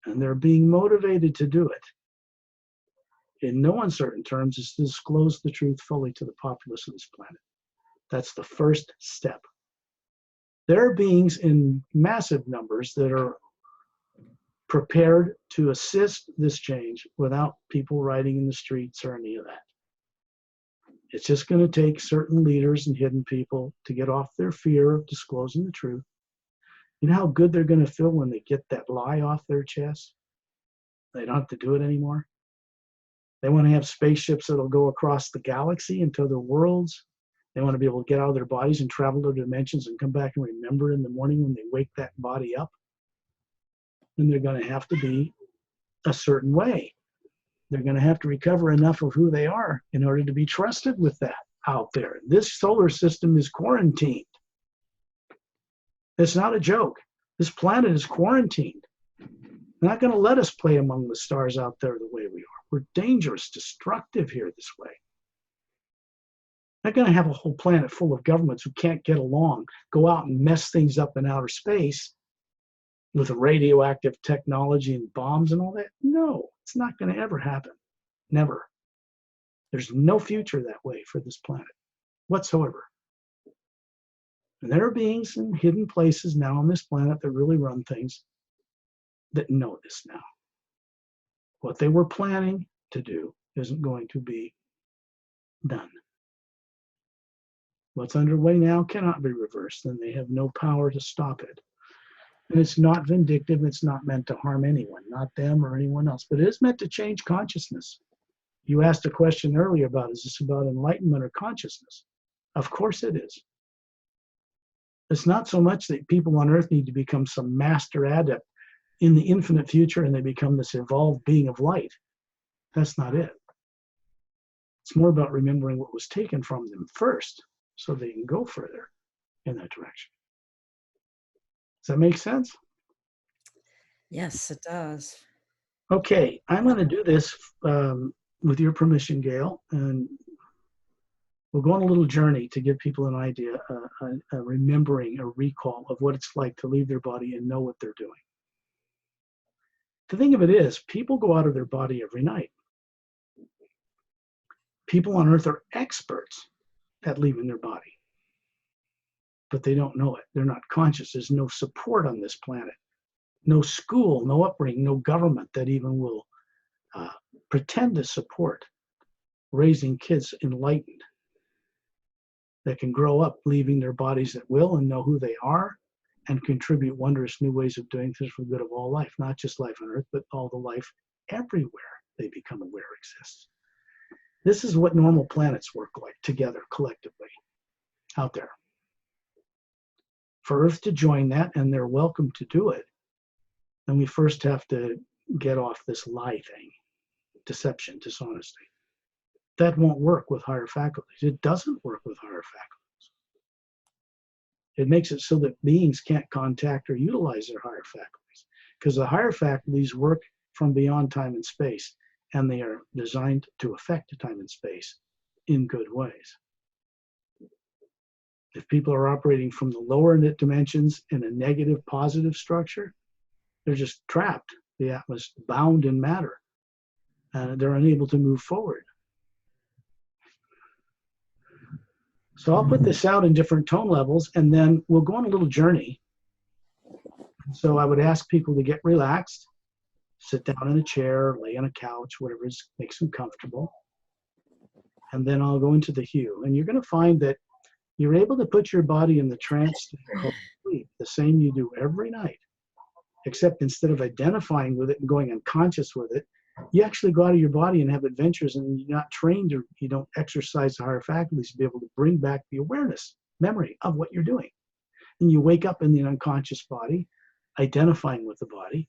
and they're being motivated to do it, in no uncertain terms, is to disclose the truth fully to the populace of this planet. That's the first step. There are beings in massive numbers that are prepared to assist this change without people riding in the streets or any of that. It's just going to take certain leaders and hidden people to get off their fear of disclosing the truth. You know how good they're going to feel when they get that lie off their chest? They don't have to do it anymore. They want to have spaceships that'll go across the galaxy into other worlds. They want to be able to get out of their bodies and travel to dimensions and come back and remember in the morning when they wake that body up. And they're going to have to be a certain way. They're going to have to recover enough of who they are in order to be trusted with that out there. This solar system is quarantined. It's not a joke. This planet is quarantined. They're not going to let us play among the stars out there the way we are. We're dangerous, destructive here this way. They're going to have a whole planet full of governments who can't get along, go out and mess things up in outer space with radioactive technology and bombs and all that. No, it's not going to ever happen. Never. There's no future that way for this planet whatsoever. And there are beings in hidden places now on this planet that really run things that know this now. What they were planning to do isn't going to be done. What's underway now cannot be reversed, and they have no power to stop it. And it's not vindictive. It's not meant to harm anyone, not them or anyone else, but it is meant to change consciousness. You asked a question earlier about, is this about enlightenment or consciousness? Of course it is. It's not so much that people on Earth need to become some master adept in the infinite future and they become this evolved being of light. That's not it. It's more about remembering what was taken from them first so they can go further in that direction. Does that make sense? Yes, it does. Okay, I'm going to do this with your permission, Gail, and we'll go on a little journey to give people an idea, a remembering, a recall of what it's like to leave their body and know what they're doing. The thing of it is, people go out of their body every night. People on Earth are experts at leaving their body, but they don't know it. They're not conscious. There's no support on this planet. No school, no upbringing, no government that even will pretend to support raising kids enlightened that can grow up leaving their bodies at will and know who they are and contribute wondrous new ways of doing things for the good of all life, not just life on Earth, but all the life everywhere they become aware exists. This is what normal planets work like together, collectively, out there. For Earth to join that, and they're welcome to do it, then we first have to get off this lie thing, deception, dishonesty. That won't work with higher faculties. It doesn't work with higher faculties. It makes it so that beings can't contact or utilize their higher faculties, because the higher faculties work from beyond time and space, and they are designed to affect time and space in good ways. If people are operating from the lower dimensions in a negative, positive structure, they're just trapped. The Atma is bound in matter. They're unable to move forward. So I'll put this out in different tone levels, and then we'll go on a little journey. So I would ask people to get relaxed, sit down in a chair, lay on a couch, whatever makes them comfortable. And then I'll go into the hue. And you're going to find that you're able to put your body in the trance state called sleep, the same you do every night, except instead of identifying with it and going unconscious with it, you actually go out of your body and have adventures, and you're not trained, or you don't exercise the higher faculties to be able to bring back the awareness, memory of what you're doing. And you wake up in the unconscious body, identifying with the body.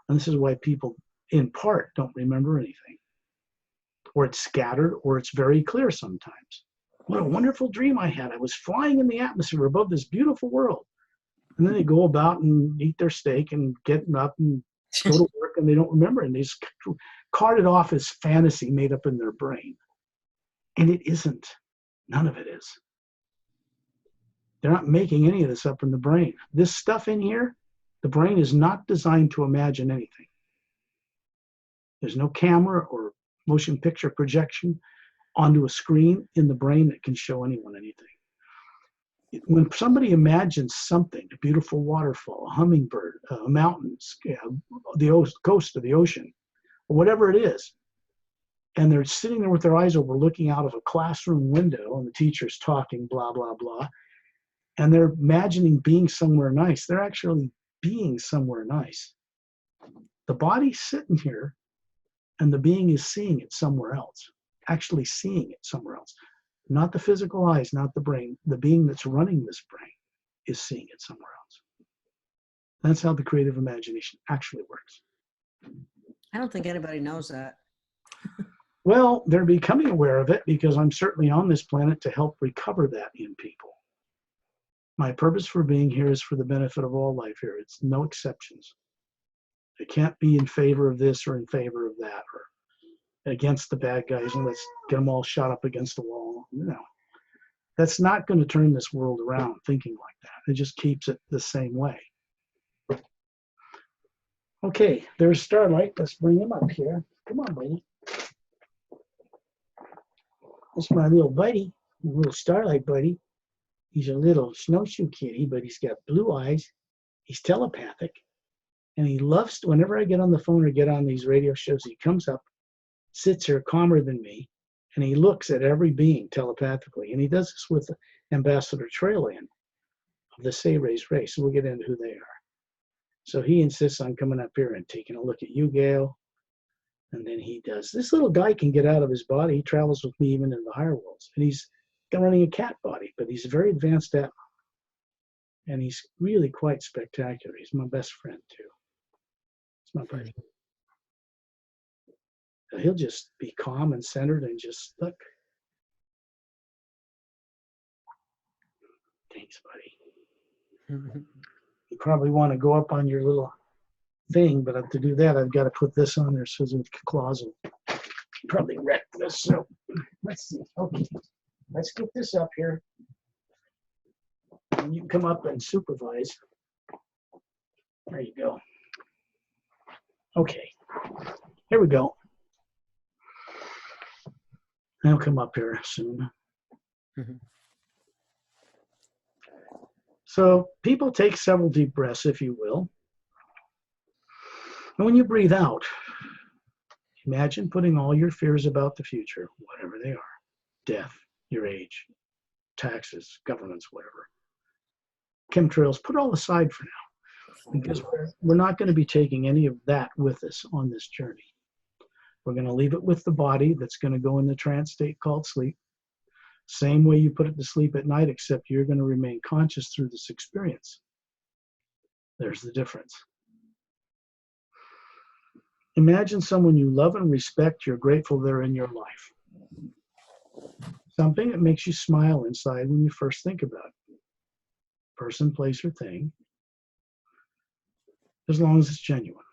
And this is why people, in part, don't remember anything. Or it's scattered, or it's very clear sometimes. What a wonderful dream I had. I was flying in the atmosphere above this beautiful world. And then they go about and eat their steak and get up and go to work, and they don't remember. And they just cart it off as fantasy made up in their brain. And it isn't. None of it is. They're not making any of this up in the brain. This stuff in here, the brain is not designed to imagine anything. There's no camera or motion picture projection onto a screen in the brain that can show anyone anything. When somebody imagines something, a beautiful waterfall, a hummingbird, a mountain, the coast of the ocean, or whatever it is, and they're sitting there with their eyes over looking out of a classroom window and the teacher's talking, blah, blah, blah, and they're imagining being somewhere nice, they're actually being somewhere nice. The body's sitting here and the being is seeing it somewhere else, actually seeing it somewhere else. Not the physical eyes, not the brain. The being that's running this brain is seeing it somewhere else. That's how the creative imagination actually works. I don't think anybody knows that. Well, they're becoming aware of it because I'm certainly on this planet to help recover that in people. My purpose for being here is for the benefit of all life here. It's no exceptions. I can't be in favor of this or in favor of that or against the bad guys and let's get them all shot up against the wall. No, that's not going to turn this world around thinking like that. It just keeps it the same way. Okay, there's Starlight. Let's bring him up here. Come on, buddy. That's my little buddy, my little Starlight buddy. He's a little snowshoe kitty, but he's got blue eyes. He's telepathic. And he loves, whenever I get on the phone or get on these radio shows, he comes up, sits here calmer than me, and he looks at every being telepathically. And he does this with Ambassador Trailan of the Say-Rays race. We'll get into who they are. So he insists on coming up here and taking a look at you, Gail. And then he does. This little guy can get out of his body. He travels with me even in the higher worlds. And he's running a cat body, but he's a very advanced Atma. And he's really quite spectacular. He's my best friend, too. It's my buddy. He'll just be calm and centered and just look. Thanks, buddy. You probably want to go up on your little thing, but to do that, I've got to put this on there so the claws will probably wreck this. So let's see. Okay, let's get this up here. And you can come up and supervise. There you go. Okay, here we go. I'll come up here soon. So people take several deep breaths, if you will. And when you breathe out, imagine putting all your fears about the future, whatever they are, death, your age, taxes, governments, whatever, chemtrails, put it all aside for now. Because we're not going to be taking any of that with us on this journey. We're going to leave it with the body that's going to go in the trance state called sleep. Same way you put it to sleep at night, except you're going to remain conscious through this experience. There's the difference. Imagine someone you love and respect, you're grateful they're in your life. Something that makes you smile inside when you first think about it. Person, place, or thing, as long as it's genuine.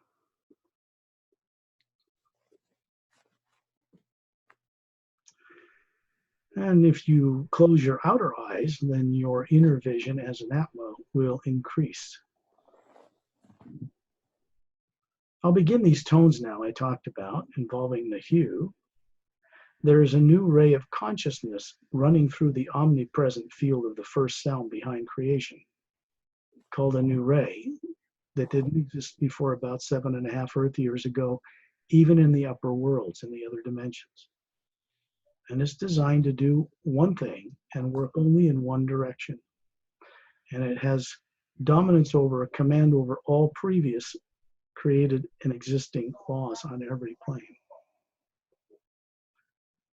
And if you close your outer eyes, then your inner vision as an Atma will increase. I'll begin these tones now I talked about involving the hue. There is a new ray of consciousness running through the omnipresent field of the first sound behind creation, called a new ray that didn't exist before about 7.5 Earth years ago, even in the upper worlds, in the other dimensions. And it's designed to do one thing and work only in one direction. And it has dominance over, a command over all previous created and existing laws on every plane.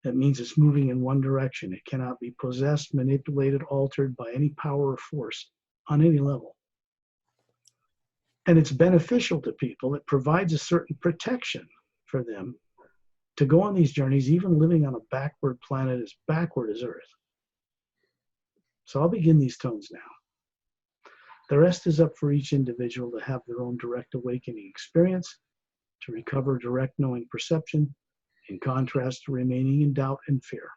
That means it's moving in one direction. It cannot be possessed, manipulated, altered by any power or force on any level. And it's beneficial to people. It provides a certain protection for them to go on these journeys, even living on a backward planet as backward as Earth. So I'll begin these tones now. The rest is up for each individual to have their own direct awakening experience, to recover direct knowing perception, in contrast to remaining in doubt and fear.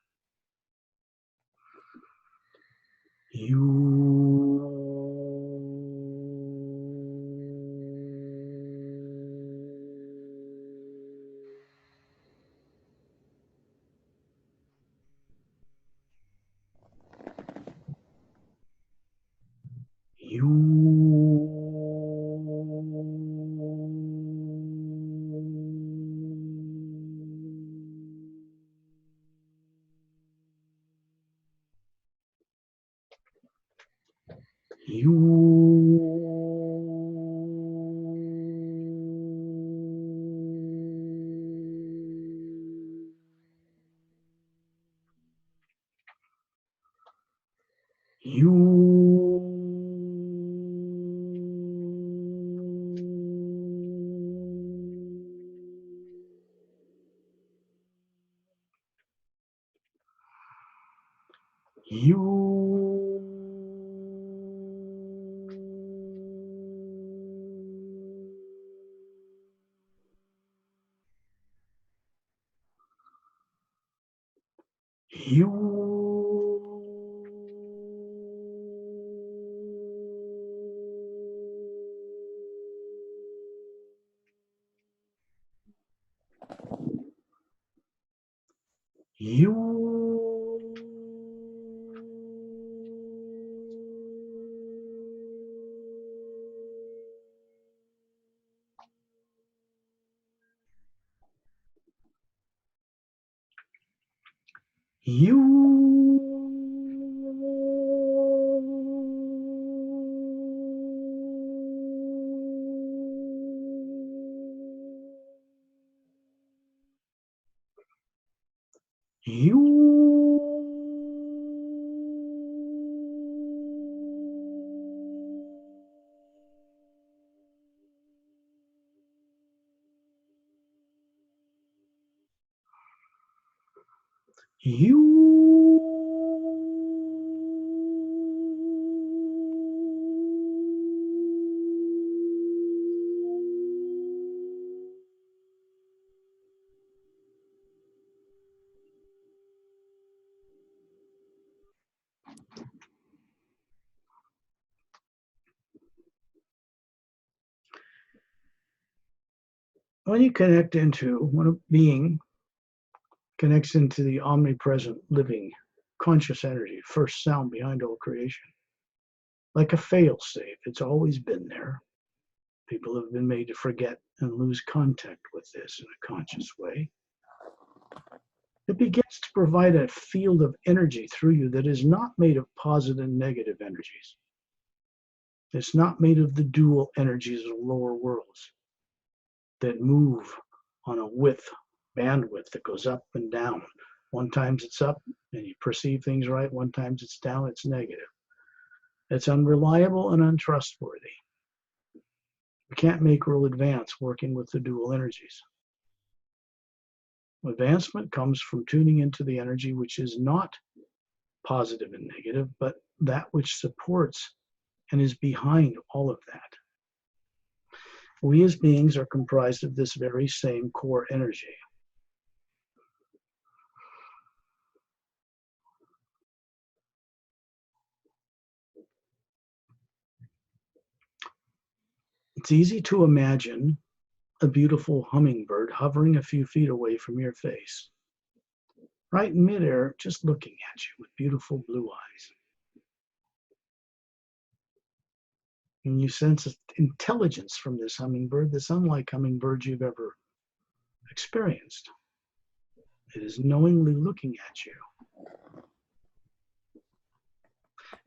When you connect into, when a being connects into the omnipresent, living, conscious energy, first sound behind all creation, like a fail-safe, it's always been there. People have been made to forget and lose contact with this in a conscious way. It begins to provide a field of energy through you that is not made of positive and negative energies. It's not made of the dual energies of lower worlds that move on a bandwidth that goes up and down. One times it's up and you perceive things right, one times it's down, it's negative. It's unreliable and untrustworthy. We can't make real advance working with the dual energies. Advancement comes from tuning into the energy which is not positive and negative, but that which supports and is behind all of that. We as beings are comprised of this very same core energy. It's easy to imagine a beautiful hummingbird hovering a few feet away from your face, right in midair, just looking at you with beautiful blue eyes. And you sense intelligence from this hummingbird that's unlike hummingbirds you've ever experienced. It is knowingly looking at you.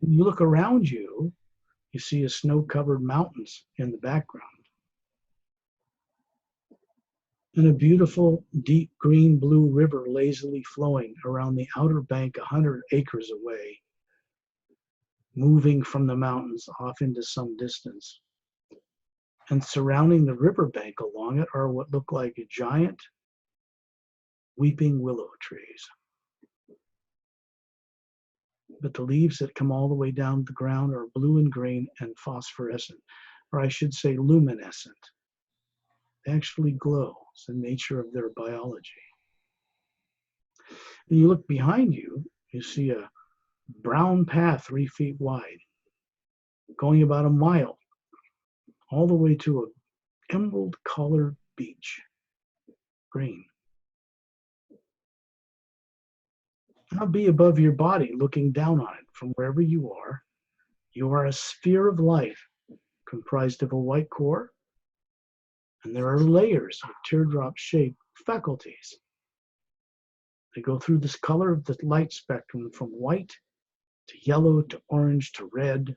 When you look around you, you see a snow-covered mountains in the background. And a beautiful, deep green-blue river lazily flowing around the outer bank 100 acres away, moving from the mountains off into some distance. And surrounding the riverbank along it are what look like giant weeping willow trees. But the leaves that come all the way down to the ground are blue and green and phosphorescent, or I should say luminescent. They actually glow. It's the nature of their biology. When you look behind you, you see a brown path 3 feet wide, going about a mile, all the way to an emerald colored beach, green. Now be above your body, looking down on it from wherever you are. You are a sphere of light comprised of a white core, and there are layers of teardrop-shaped faculties. They go through this color of the light spectrum from white to yellow to orange to red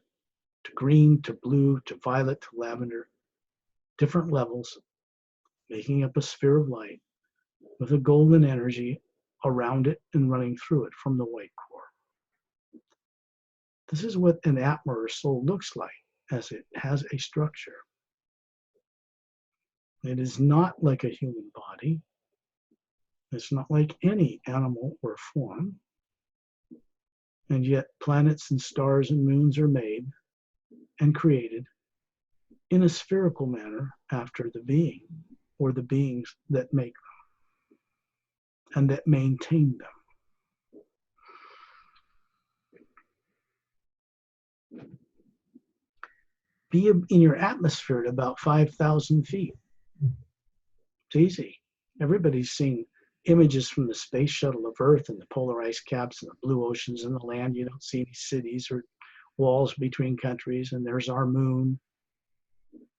to green to blue to violet to lavender, different levels, making up a sphere of light with a golden energy around it and running through it from the white core. This is what an Atma or soul looks like, as it has a structure. It is not like a human body. It's not like any animal or form. And yet planets and stars and moons are made and created in a spherical manner after the being or the beings that make them and that maintain them. Be in your atmosphere at about 5,000 feet. It's easy. Everybody's seen images from the space shuttle of Earth and the polar ice caps and the blue oceans and the land. You don't see any cities or walls between countries, and there's our moon.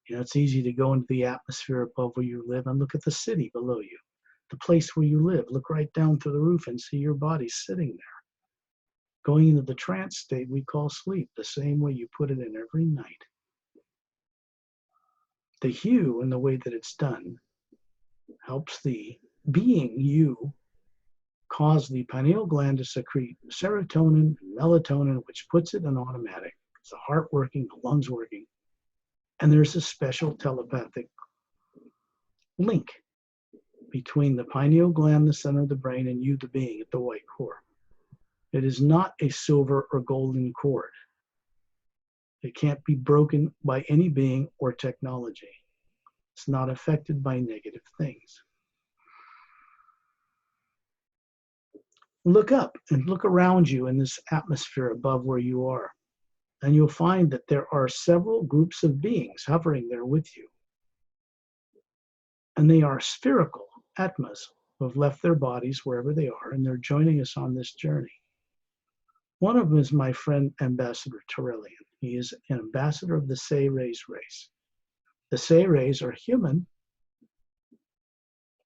You know, it's easy to go into the atmosphere above where you live and look at the city below you, the place where you live. Look right down through the roof and see your body sitting there. Going into the trance state we call sleep, the same way you put it in every night. The hue and the way that it's done helps the being you cause the pineal gland to secrete serotonin and melatonin, which puts it in automatic. It's the heart working, the lungs working, and there's a special telepathic link between the pineal gland, the center of the brain, and you, the being, at the white core. It is not a silver or golden cord. It can't be broken by any being or technology. It's not affected by negative things. Look up and look around you in this atmosphere above where you are, and you'll find that there are several groups of beings hovering there with you. And they are spherical Atmas who have left their bodies wherever they are, and they're joining us on this journey. One of them is my friend, Ambassador Torellian. He is an ambassador of the Say-Rays race. The Say-Rays are human,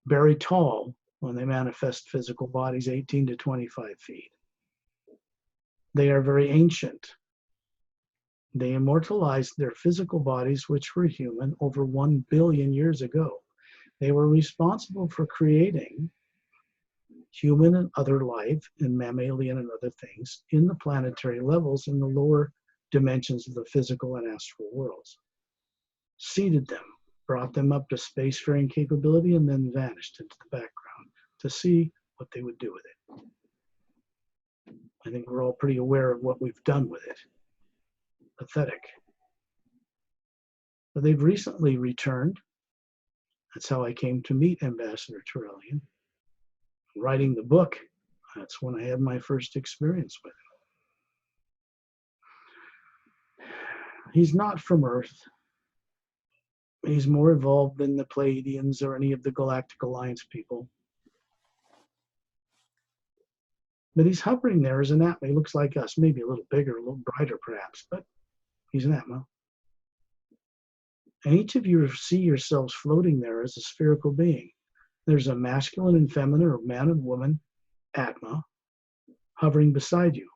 very tall when they manifest physical bodies, 18 to 25 feet. They are very ancient. They immortalized their physical bodies, which were human, over 1 billion years ago. They were responsible for creating human and other life and mammalian and other things in the planetary levels in the lower dimensions of the physical and astral worlds. Seeded them, brought them up to spacefaring capability, and then vanished into the background to see what they would do with it. I think we're all pretty aware of what we've done with it. Pathetic. But they've recently returned. That's how I came to meet Ambassador Torellian. Writing the book, that's when I had my first experience with him. He's not from Earth. He's more evolved than the Pleiadians or any of the Galactic Alliance people. But he's hovering there as an Atma. He looks like us, maybe a little bigger, a little brighter perhaps, but he's an Atma. And each of you see yourselves floating there as a spherical being. There's a masculine and feminine, or man and woman, Atma, hovering beside you,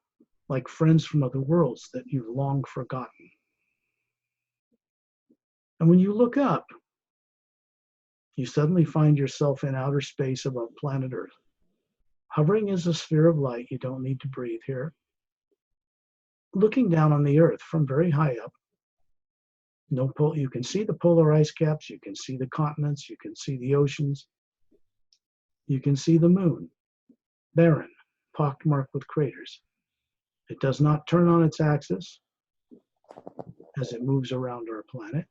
like friends from other worlds that you've long forgotten. And when you look up, you suddenly find yourself in outer space above planet Earth. Hovering as a sphere of light, you don't need to breathe here. Looking down on the Earth from very high up, you can see the polar ice caps, you can see the continents, you can see the oceans, you can see the moon, barren, pockmarked with craters. It does not turn on its axis as it moves around our planet.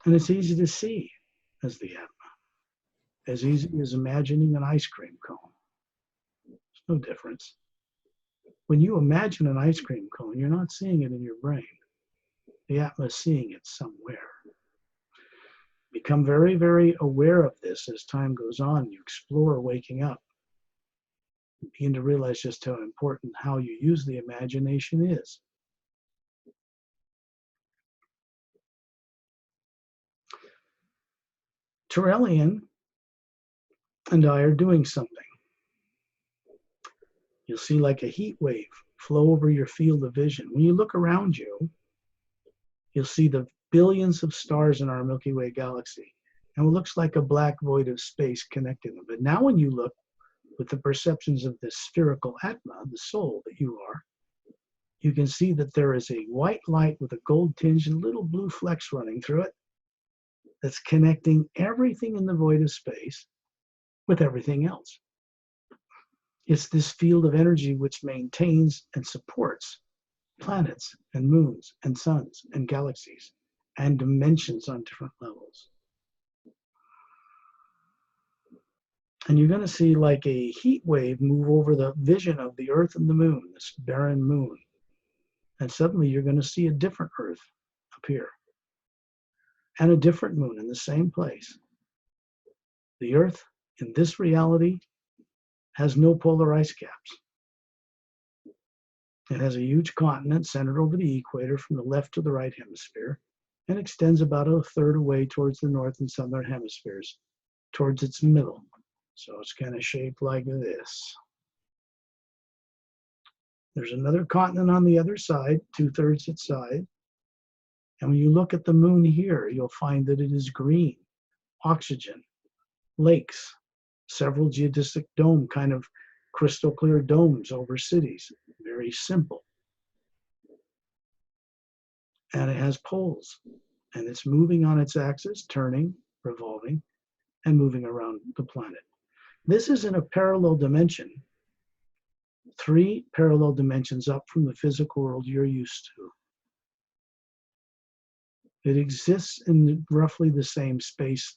And it's easy to see as the Atma, as easy as imagining an ice cream cone. There's no difference. When you imagine an ice cream cone, you're not seeing it in your brain. The Atma is seeing it somewhere. Become very, very aware of this as time goes on. You explore waking up. You begin to realize just how important how you use the imagination is. Torellian and I are doing something. You'll see like a heat wave flow over your field of vision. When you look around you, you'll see the billions of stars in our Milky Way galaxy. And it looks like a black void of space connecting them. But now when you look with the perceptions of this spherical Atma, the soul that you are, you can see that there is a white light with a gold tinge and little blue flecks running through it that's connecting everything in the void of space with everything else. It's this field of energy which maintains and supports planets and moons and suns and galaxies and dimensions on different levels. And you're going to see like a heat wave move over the vision of the Earth and the moon, this barren moon. And suddenly you're going to see a different Earth appear and a different moon in the same place. The Earth in this reality has no polar ice caps. It has a huge continent centered over the equator from the left to the right hemisphere and extends about a third away towards the north and southern hemispheres, towards its middle. So it's kind of shaped like this. There's another continent on the other side, 2/3 its side. And when you look at the moon here, you'll find that it is green, oxygen, lakes, several geodesic dome, kind of crystal clear domes over cities. Very simple. And it has poles. And it's moving on its axis, turning, revolving, and moving around the planet. This is in a parallel dimension, 3 parallel dimensions up from the physical world you're used to. It exists in roughly the same space,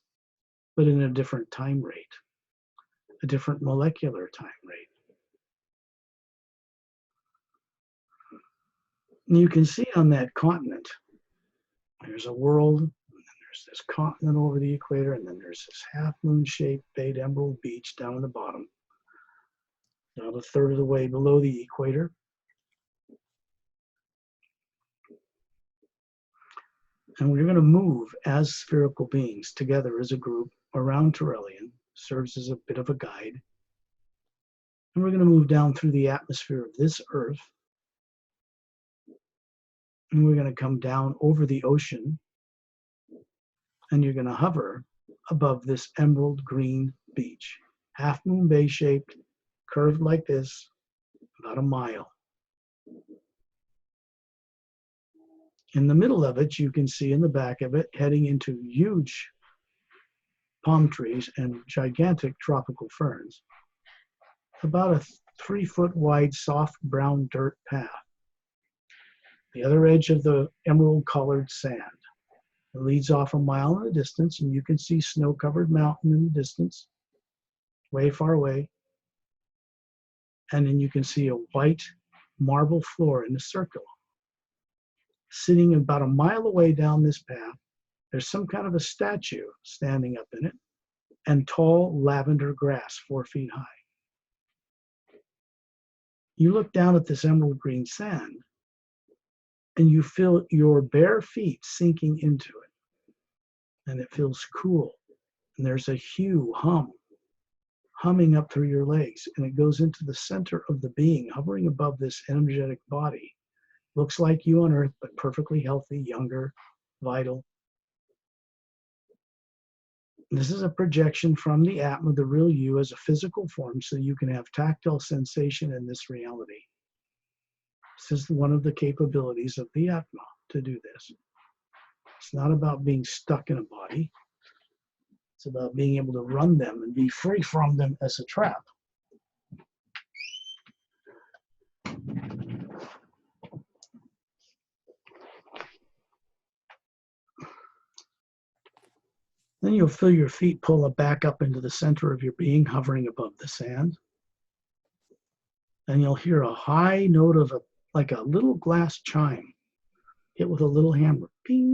but in a different time rate, a different molecular time rate. And you can see on that continent, there's a world, and then there's this continent over the equator, and then there's this half-moon-shaped Bait Emerald beach down in the bottom, about a third of the way below the equator. And we're going to move as spherical beings together as a group around Torellian, serves as a bit of a guide. And we're going to move down through the atmosphere of this Earth. And we're going to come down over the ocean. And you're going to hover above this emerald green beach, half moon bay shaped, curved like this, about a mile. In the middle of it, you can see in the back of it, heading into huge palm trees and gigantic tropical ferns, about a 3-foot wide, soft brown dirt path. The other edge of the emerald colored sand. It leads off a mile in the distance, and you can see snow-covered mountain in the distance, way far away. And then you can see a white marble floor in a circle. Sitting about a mile away down this path, there's some kind of a statue standing up in it, and tall lavender grass 4 feet high. You look down at this emerald green sand, and you feel your bare feet sinking into it. And it feels cool. And there's a humming up through your legs, and it goes into the center of the being, hovering above this energetic body. Looks like you on Earth, but perfectly healthy, younger, vital. This is a projection from the Atma, the real you, as a physical form, so you can have tactile sensation in this reality. This is one of the capabilities of the Atma, to do this. It's not about being stuck in a body. It's about being able to run them and be free from them as a trap. Then you'll feel your feet pull back up into the center of your being, hovering above the sand. and you'll hear a high note of like a little glass chime hit with a little hammer. Ping.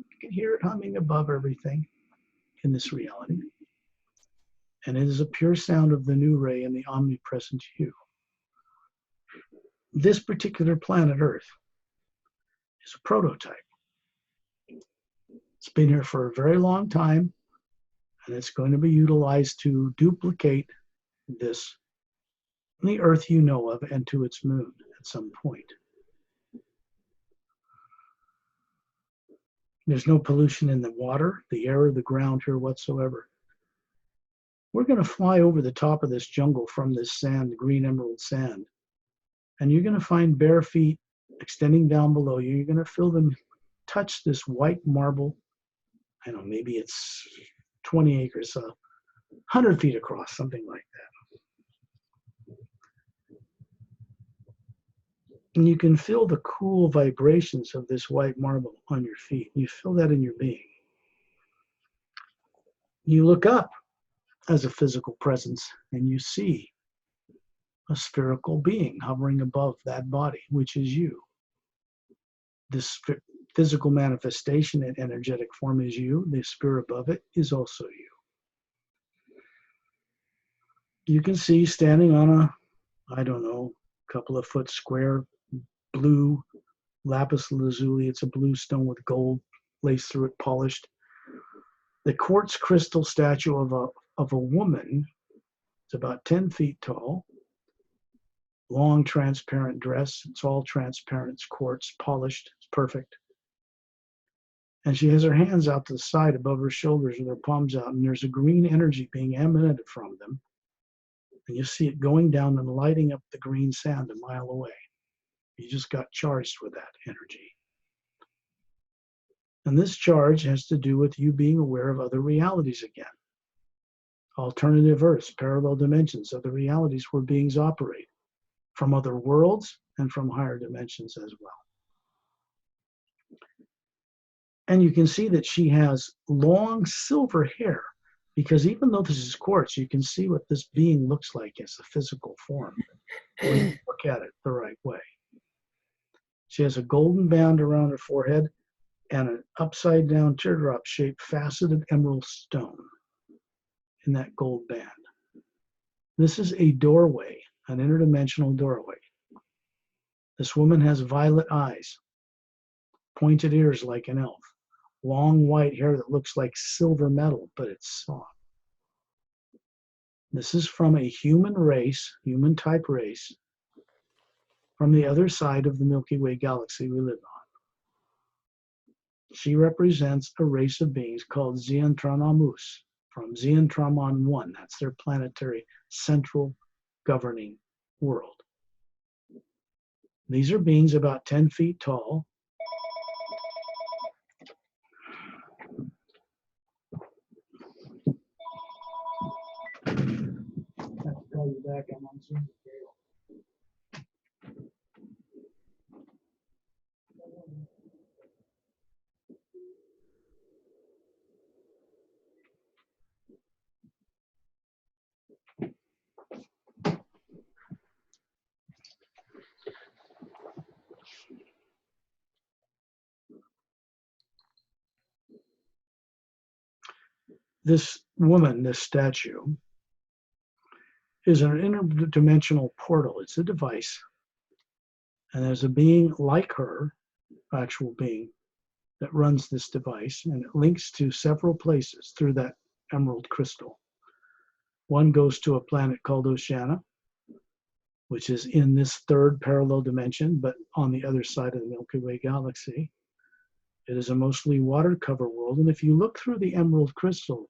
You can hear it humming above everything in this reality. And it is a pure sound of the new ray and the omnipresent you. This particular planet Earth is a prototype. It's been here for a very long time, and it's going to be utilized to duplicate this, the Earth you know of, and to its moon at some point. There's no pollution in the water, the air, the ground here whatsoever. We're going to fly over the top of this jungle from this sand, green emerald sand, and you're going to find bare feet extending down below you. You're going to feel them touch this white marble. I don't know, maybe it's 20 acres, 100 feet across, something like that. And you can feel the cool vibrations of this white marble on your feet. You feel that in your being. You look up as a physical presence and you see a spherical being hovering above that body, which is you. This physical manifestation in energetic form is you. The sphere above it is also you. You can see standing on a, I don't know, couple of foot square blue lapis lazuli. It's a blue stone with gold laced through it, polished. The quartz crystal statue of a woman. It's about 10 feet tall. Long transparent dress. It's all transparent. It's quartz, polished. It's perfect. And she has her hands out to the side above her shoulders with her palms out, and there's a green energy being emanated from them. And you see it going down and lighting up the green sand a mile away. You just got charged with that energy. And this charge has to do with you being aware of other realities again. Alternative Earths, parallel dimensions, other realities where beings operate, from other worlds and from higher dimensions as well. And you can see that she has long silver hair, because even though this is quartz, you can see what this being looks like as a physical form when you look at it the right way. She has a golden band around her forehead and an upside down teardrop shaped faceted emerald stone in that gold band. This is a doorway, an interdimensional doorway. This woman has violet eyes, pointed ears like an elf, long white hair that looks like silver metal, but it's soft. This is from a human race, human type race, from the other side of the Milky Way galaxy we live on. She represents a race of beings called Xiantranamus, from Xiantramon 1. That's their planetary central governing world. These are beings about 10 feet tall. I have to call you back. I'm on Zoom. This woman, this statue, is an interdimensional portal. It's a device. And there's a being like her, actual being, that runs this device, and it links to several places through that emerald crystal. One goes to a planet called Oceania, which is in this third parallel dimension, but on the other side of the Milky Way galaxy. It is a mostly water-covered world, and if you look through the emerald crystal,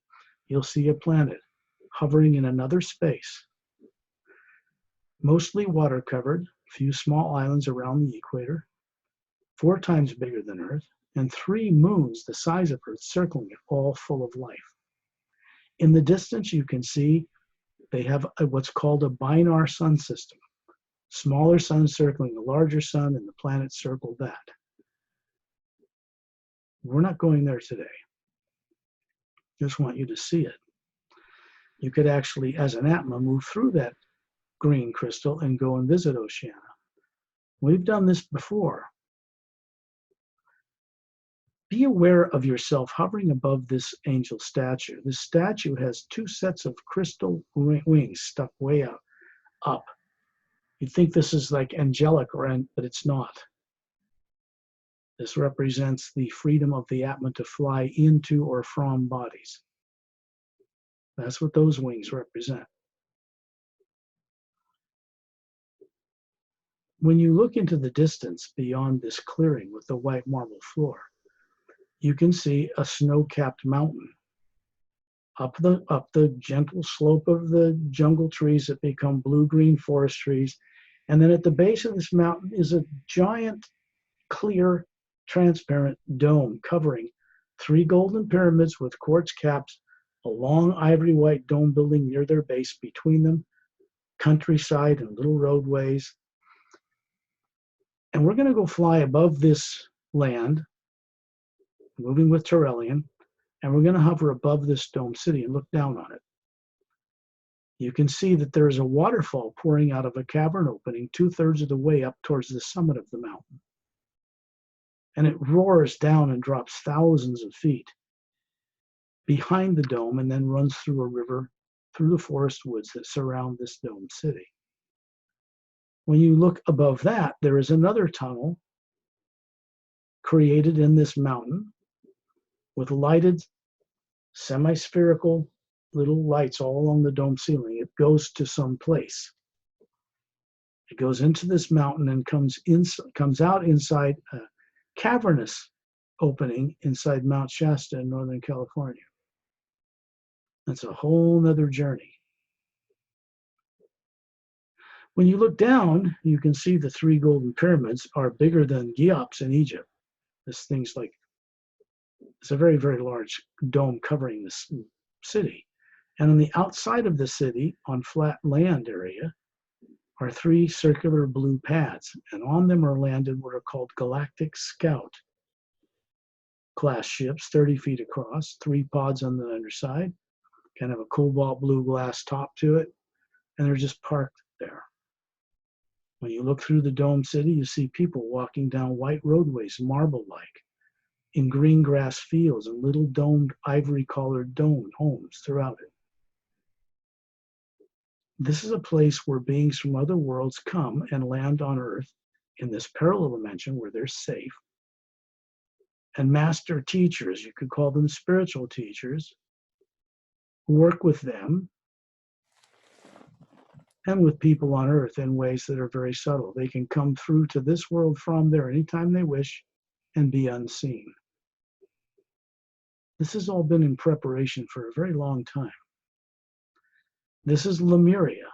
you'll see a planet hovering in another space, mostly water-covered, a few small islands around the equator, 4 times bigger than Earth, and 3 moons the size of Earth circling it, all full of life. In the distance, you can see they have what's called a binar sun system. Smaller sun circling a larger sun, and the planets circle that. We're not going there today. Just want you to see it. You could actually, as an Atma, move through that green crystal and go and visit Oceania. We've done this before. Be aware of yourself hovering above this angel statue. This statue has 2 sets of crystal wings stuck way up. You'd think this is like angelic, but it's not. This represents the freedom of the Atma to fly into or from bodies. That's what those wings represent. When you look into the distance beyond this clearing with the white marble floor, you can see a snow-capped mountain. Up the gentle slope of the jungle trees that become blue-green forest trees. And then at the base of this mountain is a giant, clear, transparent dome covering 3 golden pyramids with quartz caps, a long ivory white dome building near their base, between them countryside and little roadways. And we're going to go fly above this land, moving with Terrellian, and we're going to hover above this dome city and look down on it. You can see that there is a waterfall pouring out of a cavern opening 2/3 of the way up towards the summit of the mountain. And it roars down and drops thousands of feet behind the dome and then runs through a river, through the forest woods that surround this dome city. When you look above that, there is another tunnel created in this mountain with lighted semi-spherical little lights all along the dome ceiling. It goes to some place. It goes into this mountain and comes out inside a cavernous opening inside Mount Shasta in Northern California. That's a whole nother journey. When you look down, you can see the 3 golden pyramids are bigger than Cheops in Egypt. This thing's like, it's a very, very large dome covering this city. And on the outside of the city, on flat land area, are 3 circular blue pads. And on them are landed what are called Galactic Scout class ships, 30 feet across, 3 pods on the underside, kind of a cobalt blue glass top to it, and they're just parked there. When you look through the dome city, you see people walking down white roadways, marble-like, in green grass fields and little domed, ivory-collared dome homes throughout it. This is a place where beings from other worlds come and land on Earth in this parallel dimension where they're safe. And master teachers, you could call them spiritual teachers, work with them and with people on Earth in ways that are very subtle. They can come through to this world from there anytime they wish and be unseen. This has all been in preparation for a very long time. This is Lemuria.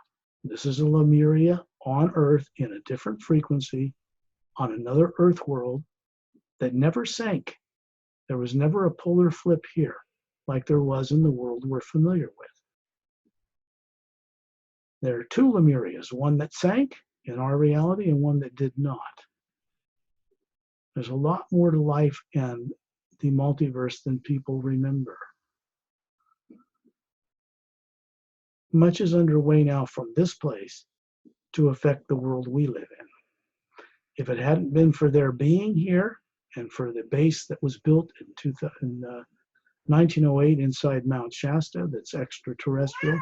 This is a Lemuria on Earth in a different frequency on another Earth world that never sank. There was never a polar flip here like there was in the world we're familiar with. There are 2 Lemurias, one that sank in our reality and one that did not. There's a lot more to life and the multiverse than people remember. Much is underway now from this place to affect the world we live in. If it hadn't been for their being here and for the base that was built in 1908 inside Mount Shasta that's extraterrestrial,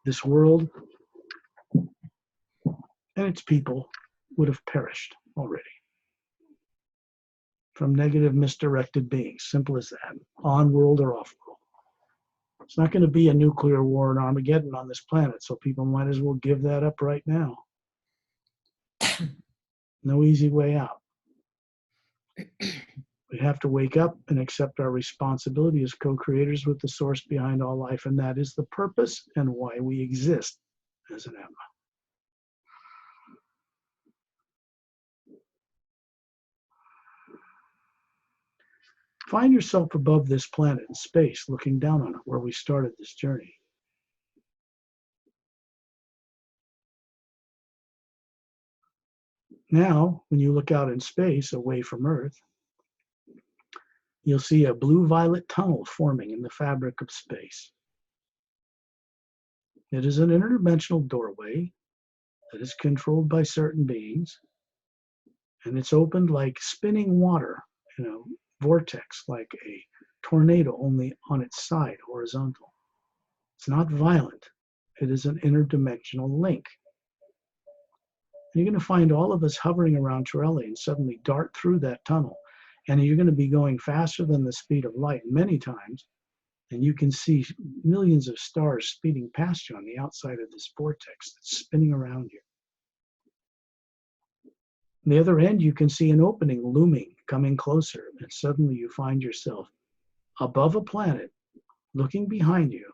this world and its people would have perished already from negative misdirected beings. Simple as that, on world or off world. It's not going to be a nuclear war and Armageddon on this planet, so people might as well give that up right now. No easy way out. We have to wake up and accept our responsibility as co-creators with the source behind all life, and that is the purpose and why we exist as an Atma. Find yourself above this planet in space, looking down on it, where we started this journey. Now, when you look out in space, away from Earth, you'll see a blue-violet tunnel forming in the fabric of space. It is an interdimensional doorway that is controlled by certain beings, and it's opened like spinning water in a vortex, like a tornado, only on its side, horizontal. It's not violent. It is an interdimensional link. You're going to find all of us hovering around Torelli and suddenly dart through that tunnel. And you're going to be going faster than the speed of light many times. And you can see millions of stars speeding past you on the outside of this vortex that's spinning around you. On the other end, you can see an opening looming, coming closer. And suddenly you find yourself above a planet, looking behind you.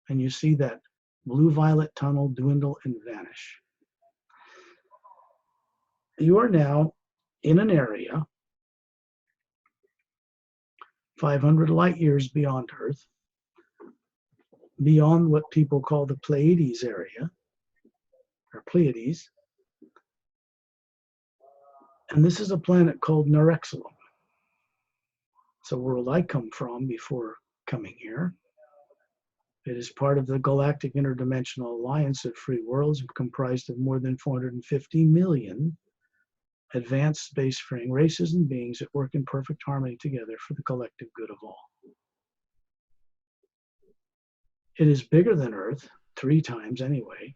And you see that blue-violet tunnel dwindle and vanish. You are now in an area 500 light years beyond Earth, beyond what people call the Pleiades area, or Pleiades. And this is a planet called Narexalum. It's a world I come from before coming here. It is part of the Galactic Interdimensional Alliance of Free Worlds, comprised of more than 450 million advanced spacefaring races and beings that work in perfect harmony together for the collective good of all. It is bigger than Earth, 3 times anyway,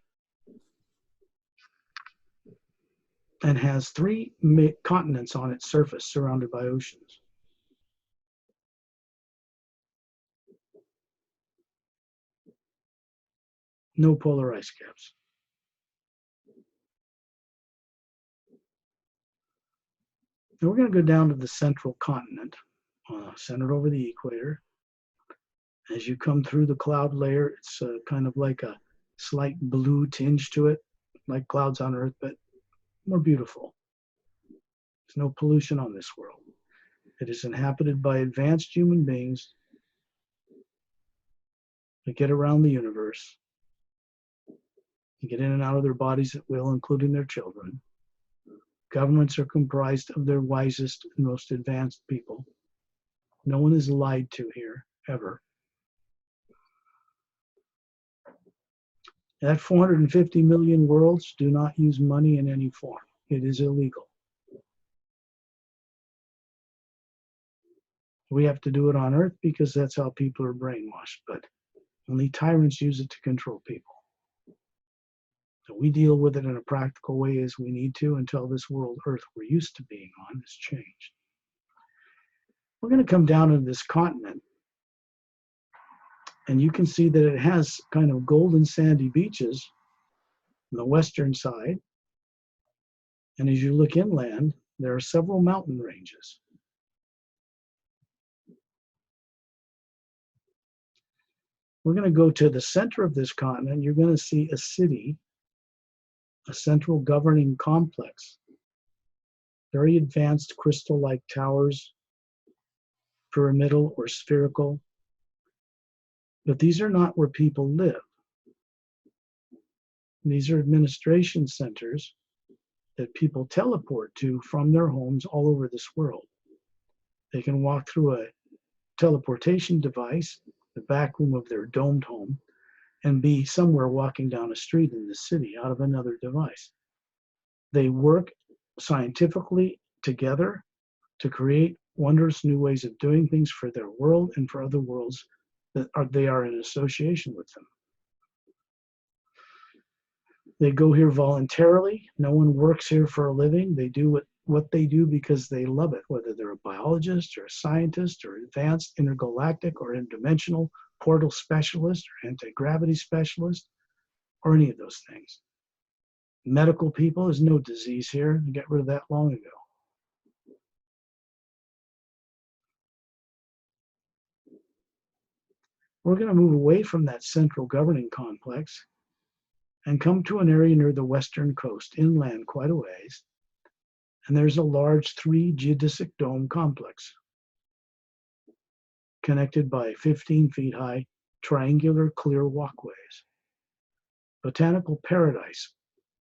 and has 3 continents on its surface surrounded by oceans. No polar ice caps. Now we're going to go down to the central continent, centered over the equator. As you come through the cloud layer, it's kind of like a slight blue tinge to it, like clouds on Earth, but more beautiful. There's no pollution on this world. It is inhabited by advanced human beings that get around the universe, and get in and out of their bodies at will, including their children. Governments are comprised of their wisest and most advanced people. No one is lied to here, ever. That 450 million worlds do not use money in any form. It is illegal. We have to do it on Earth because that's how people are brainwashed, but only tyrants use it to control people. So we deal with it in a practical way as we need to until this world, Earth, we're used to being on has changed. We're going to come down to this continent, and you can see that it has kind of golden sandy beaches on the western side. And as you look inland, there are several mountain ranges. We're going to go to the center of this continent. You're going to see a city, a central governing complex, very advanced crystal-like towers, pyramidal or spherical. But these are not where people live. These are administration centers that people teleport to from their homes all over this world. They can walk through a teleportation device, the back room of their domed home, and be somewhere walking down a street in the city out of another device. They work scientifically together to create wondrous new ways of doing things for their world and for other worlds that they are in association with them. They go here voluntarily. No one works here for a living. They do what they do because they love it, whether they're a biologist or a scientist or advanced intergalactic or interdimensional portal specialist or anti-gravity specialist or any of those things. Medical people, there's no disease here. They got rid of that long ago. We're going to move away from that central governing complex and come to an area near the western coast, inland quite a ways. And there's a large 3 geodesic dome complex connected by 15 feet high triangular clear walkways. Botanical paradise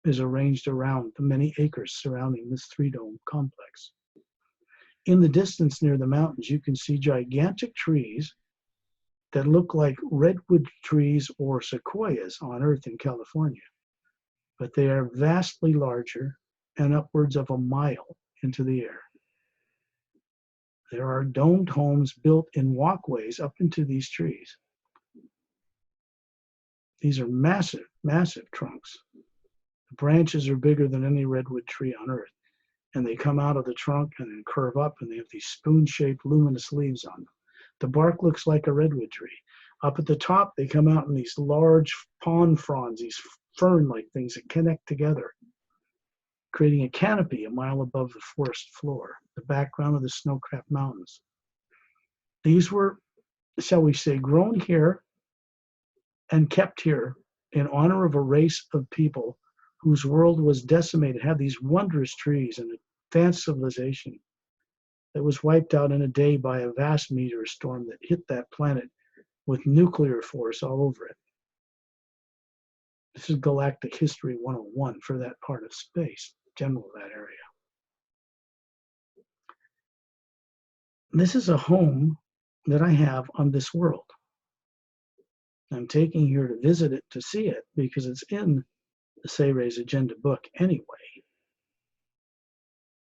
is arranged around the many acres surrounding this 3-dome complex. In the distance near the mountains, you can see gigantic trees that look like redwood trees or sequoias on Earth in California. but they are vastly larger and upwards of a mile into the air. There are domed homes built in walkways up into these trees. These are massive, massive trunks. The branches are bigger than any redwood tree on earth, and they come out of the trunk and then curve up, and they have these spoon-shaped luminous leaves on them. The bark looks like a redwood tree. Up at the top, they come out in these large pond fronds, these fern-like things that connect together, creating a canopy a mile above the forest floor, the background of the snow-capped mountains. These were, shall we say, grown here and kept here in honor of a race of people whose world was decimated, had these wondrous trees and advanced civilization that was wiped out in a day by a vast meteor storm that hit that planet with nuclear force all over it. This is Galactic History 101 for that part of space, general of that area. This is a home that I have on this world. I'm taking here to visit it, to see it, because it's in the Sayre's Agenda book anyway.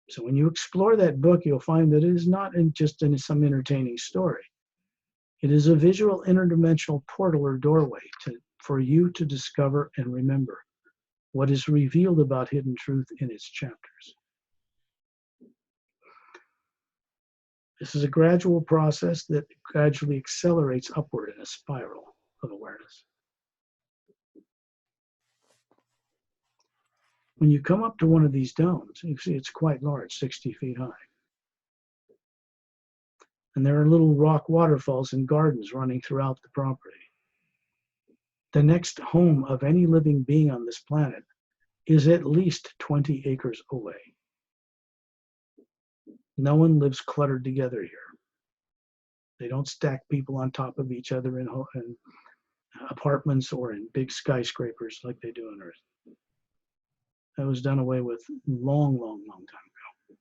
So when you explore that book, you'll find that it is not just in some entertaining story. It is a visual interdimensional portal or doorway for you to discover and remember what is revealed about hidden truth in its chapters. This is a gradual process that gradually accelerates upward in a spiral of awareness. When you come up to one of these domes, you see it's quite large, 60 feet high. And there are little rock waterfalls and gardens running throughout the property. The next home of any living being on this planet is at least 20 acres away. No one lives cluttered together here. They don't stack people on top of each other in apartments or in big skyscrapers like they do on Earth. That was done away with long, long, long time ago.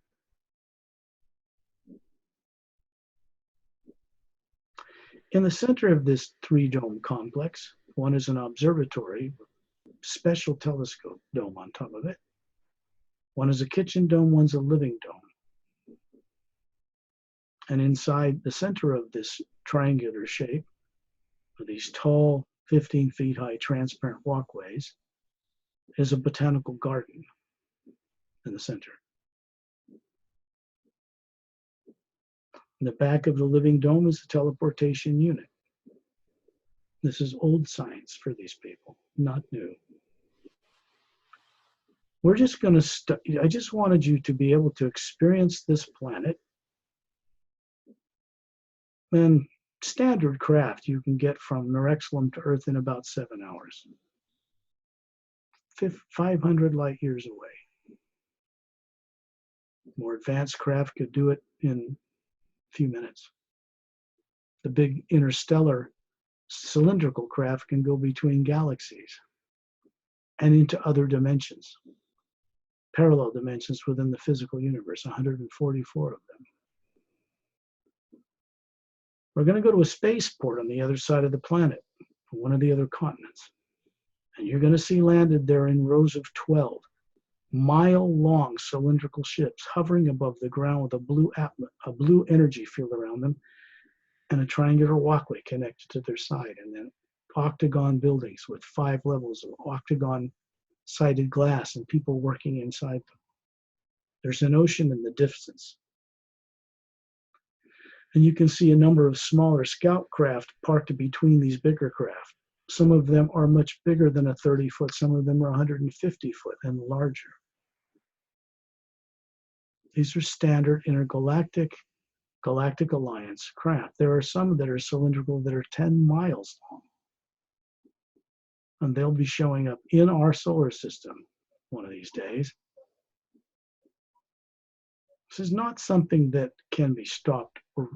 In the center of this three-dome complex, one is an observatory with a special telescope dome on top of it. One is a kitchen dome, one's a living dome. And inside the center of this triangular shape are these tall, 15 feet high transparent walkways is a botanical garden in the center. In the back of the living dome is the teleportation unit. This is old science for these people, not new. We're just going to I just wanted you to be able to experience this planet. And standard craft you can get from Nerexlum to Earth in about 7 hours. 500 light years away. More advanced craft could do it in a few minutes. The big interstellar cylindrical craft can go between galaxies and into other dimensions, parallel dimensions within the physical universe, 144 of them. We're going to go to a spaceport on the other side of the planet, one of the other continents. And you're going to see landed there in rows of 12 mile-long cylindrical ships hovering above the ground with a blue energy field around them and a triangular walkway connected to their side, and then octagon buildings with 5 levels of octagon-sided glass and people working inside them. There's an ocean in the distance. And you can see a number of smaller scout craft parked between these bigger craft. Some of them are much bigger than a 30-foot. Some of them are 150-foot and larger. These are standard intergalactic Galactic Alliance craft. There are some that are cylindrical that are 10 miles long. And they'll be showing up in our solar system one of these days. This is not something that can be stopped or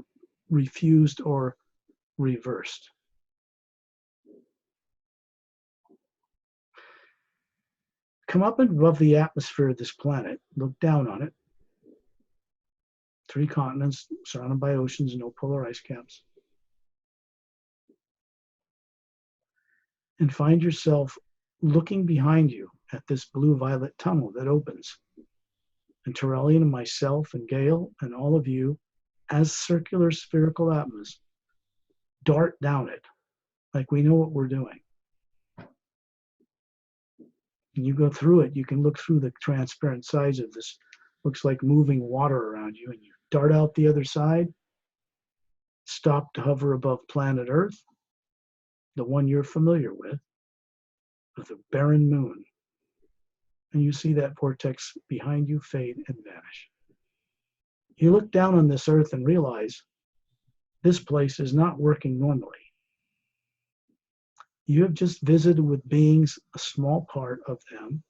refused or reversed. Come up above the atmosphere of this planet, look down on it. 3 continents surrounded by oceans, no polar ice caps. And find yourself looking behind you at this blue-violet tunnel that opens. And Torellian and myself and Gail and all of you, as circular spherical Atmas, dart down it like we know what we're doing. And you go through it, you can look through the transparent sides of this, looks like moving water around you, and you dart out the other side, stop to hover above planet Earth, the one you're familiar with a barren moon. And you see that vortex behind you fade and vanish. You look down on this Earth and realize this place is not working normally. You have just visited with beings, a small part of them,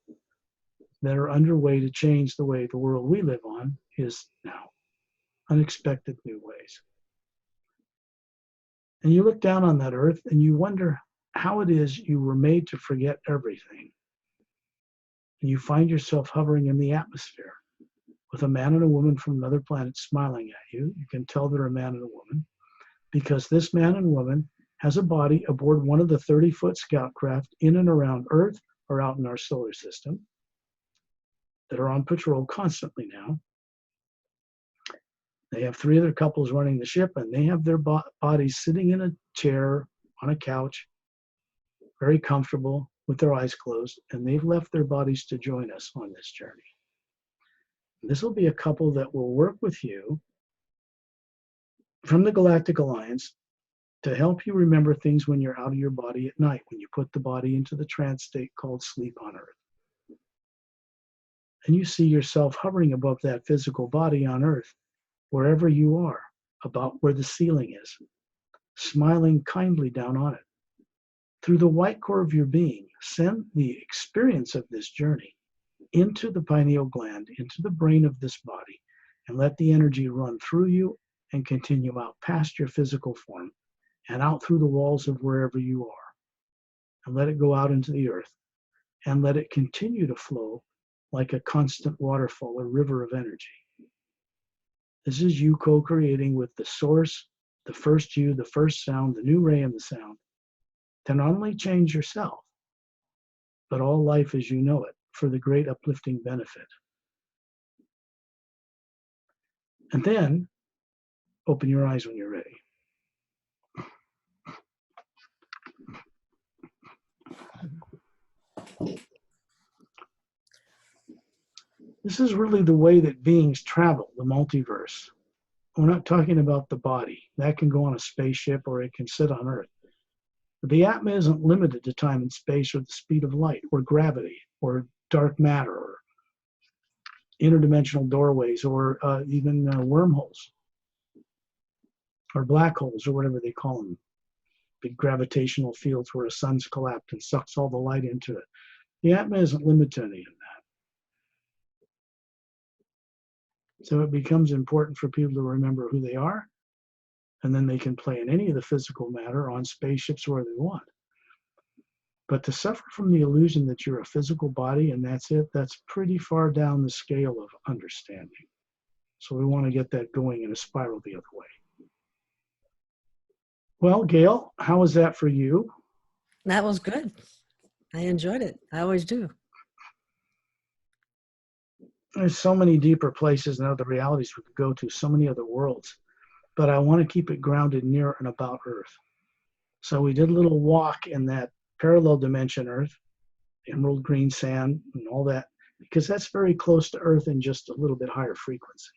that are underway to change the way the world we live on is now. Unexpected new ways. And you look down on that Earth and you wonder how it is you were made to forget everything. And you find yourself hovering in the atmosphere with a man and a woman from another planet smiling at you. You can tell they're a man and a woman because this man and woman has a body aboard one of the 30-foot scout craft in and around Earth or out in our solar system that are on patrol constantly now. They have 3 other couples running the ship, and they have their bodies sitting in a chair on a couch, very comfortable with their eyes closed, and they've left their bodies to join us on this journey. This will be a couple that will work with you from the Galactic Alliance to help you remember things when you're out of your body at night, when you put the body into the trance state called sleep on Earth. And you see yourself hovering above that physical body on Earth, wherever you are, about where the ceiling is, smiling kindly down on it. Through the white core of your being, send the experience of this journey into the pineal gland, into the brain of this body, and let the energy run through you and continue out past your physical form and out through the walls of wherever you are. And let it go out into the earth and let it continue to flow like a constant waterfall or river of energy. This is you co-creating with the source, the first you, the first sound, the new ray in the sound, to not only change yourself, but all life as you know it for the great uplifting benefit. And then open your eyes when you're ready. This is really the way that beings travel, the multiverse. We're not talking about the body. That can go on a spaceship or it can sit on Earth. But the Atma isn't limited to time and space or the speed of light or gravity or dark matter or interdimensional doorways or even wormholes or black holes or whatever they call them. Big gravitational fields where a sun's collapsed and sucks all the light into it. The Atma isn't limited to any of that. So it becomes important for people to remember who they are, and then they can play in any of the physical matter on spaceships where they want. But to suffer from the illusion that you're a physical body and that's it, that's pretty far down the scale of understanding. So we want to get that going in a spiral the other way. Well, Gail, how was that for you? That was good. I enjoyed it. I always do. There's so many deeper places and other realities we could go to, so many other worlds. But I want to keep it grounded near and about Earth. So we did a little walk in that parallel dimension Earth, emerald green sand and all that, because that's very close to Earth and just a little bit higher frequency.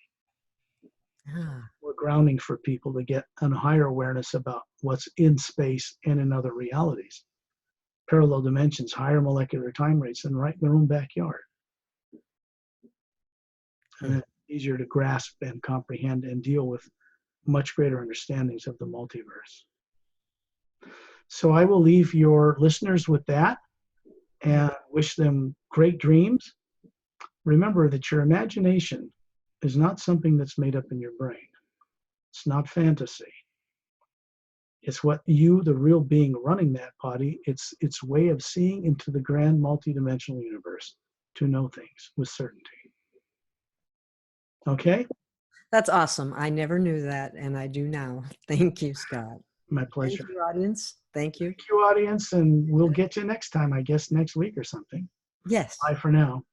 We're grounding for people to get a higher awareness about what's in space and in other realities. Parallel dimensions, higher molecular time rates than right in their own backyard. And it's easier to grasp and comprehend and deal with much greater understandings of the multiverse. So I will leave your listeners with that and wish them great dreams. Remember that your imagination is not something that's made up in your brain. It's not fantasy. It's what you, the real being running that body, it's way of seeing into the grand multidimensional universe to know things with certainty. Okay? That's awesome. I never knew that, and I do now. Thank you, Scott. My pleasure. Thank you, audience. Thank you. Thank you, audience, and we'll get you next time, I guess next week or something. Yes. Bye for now.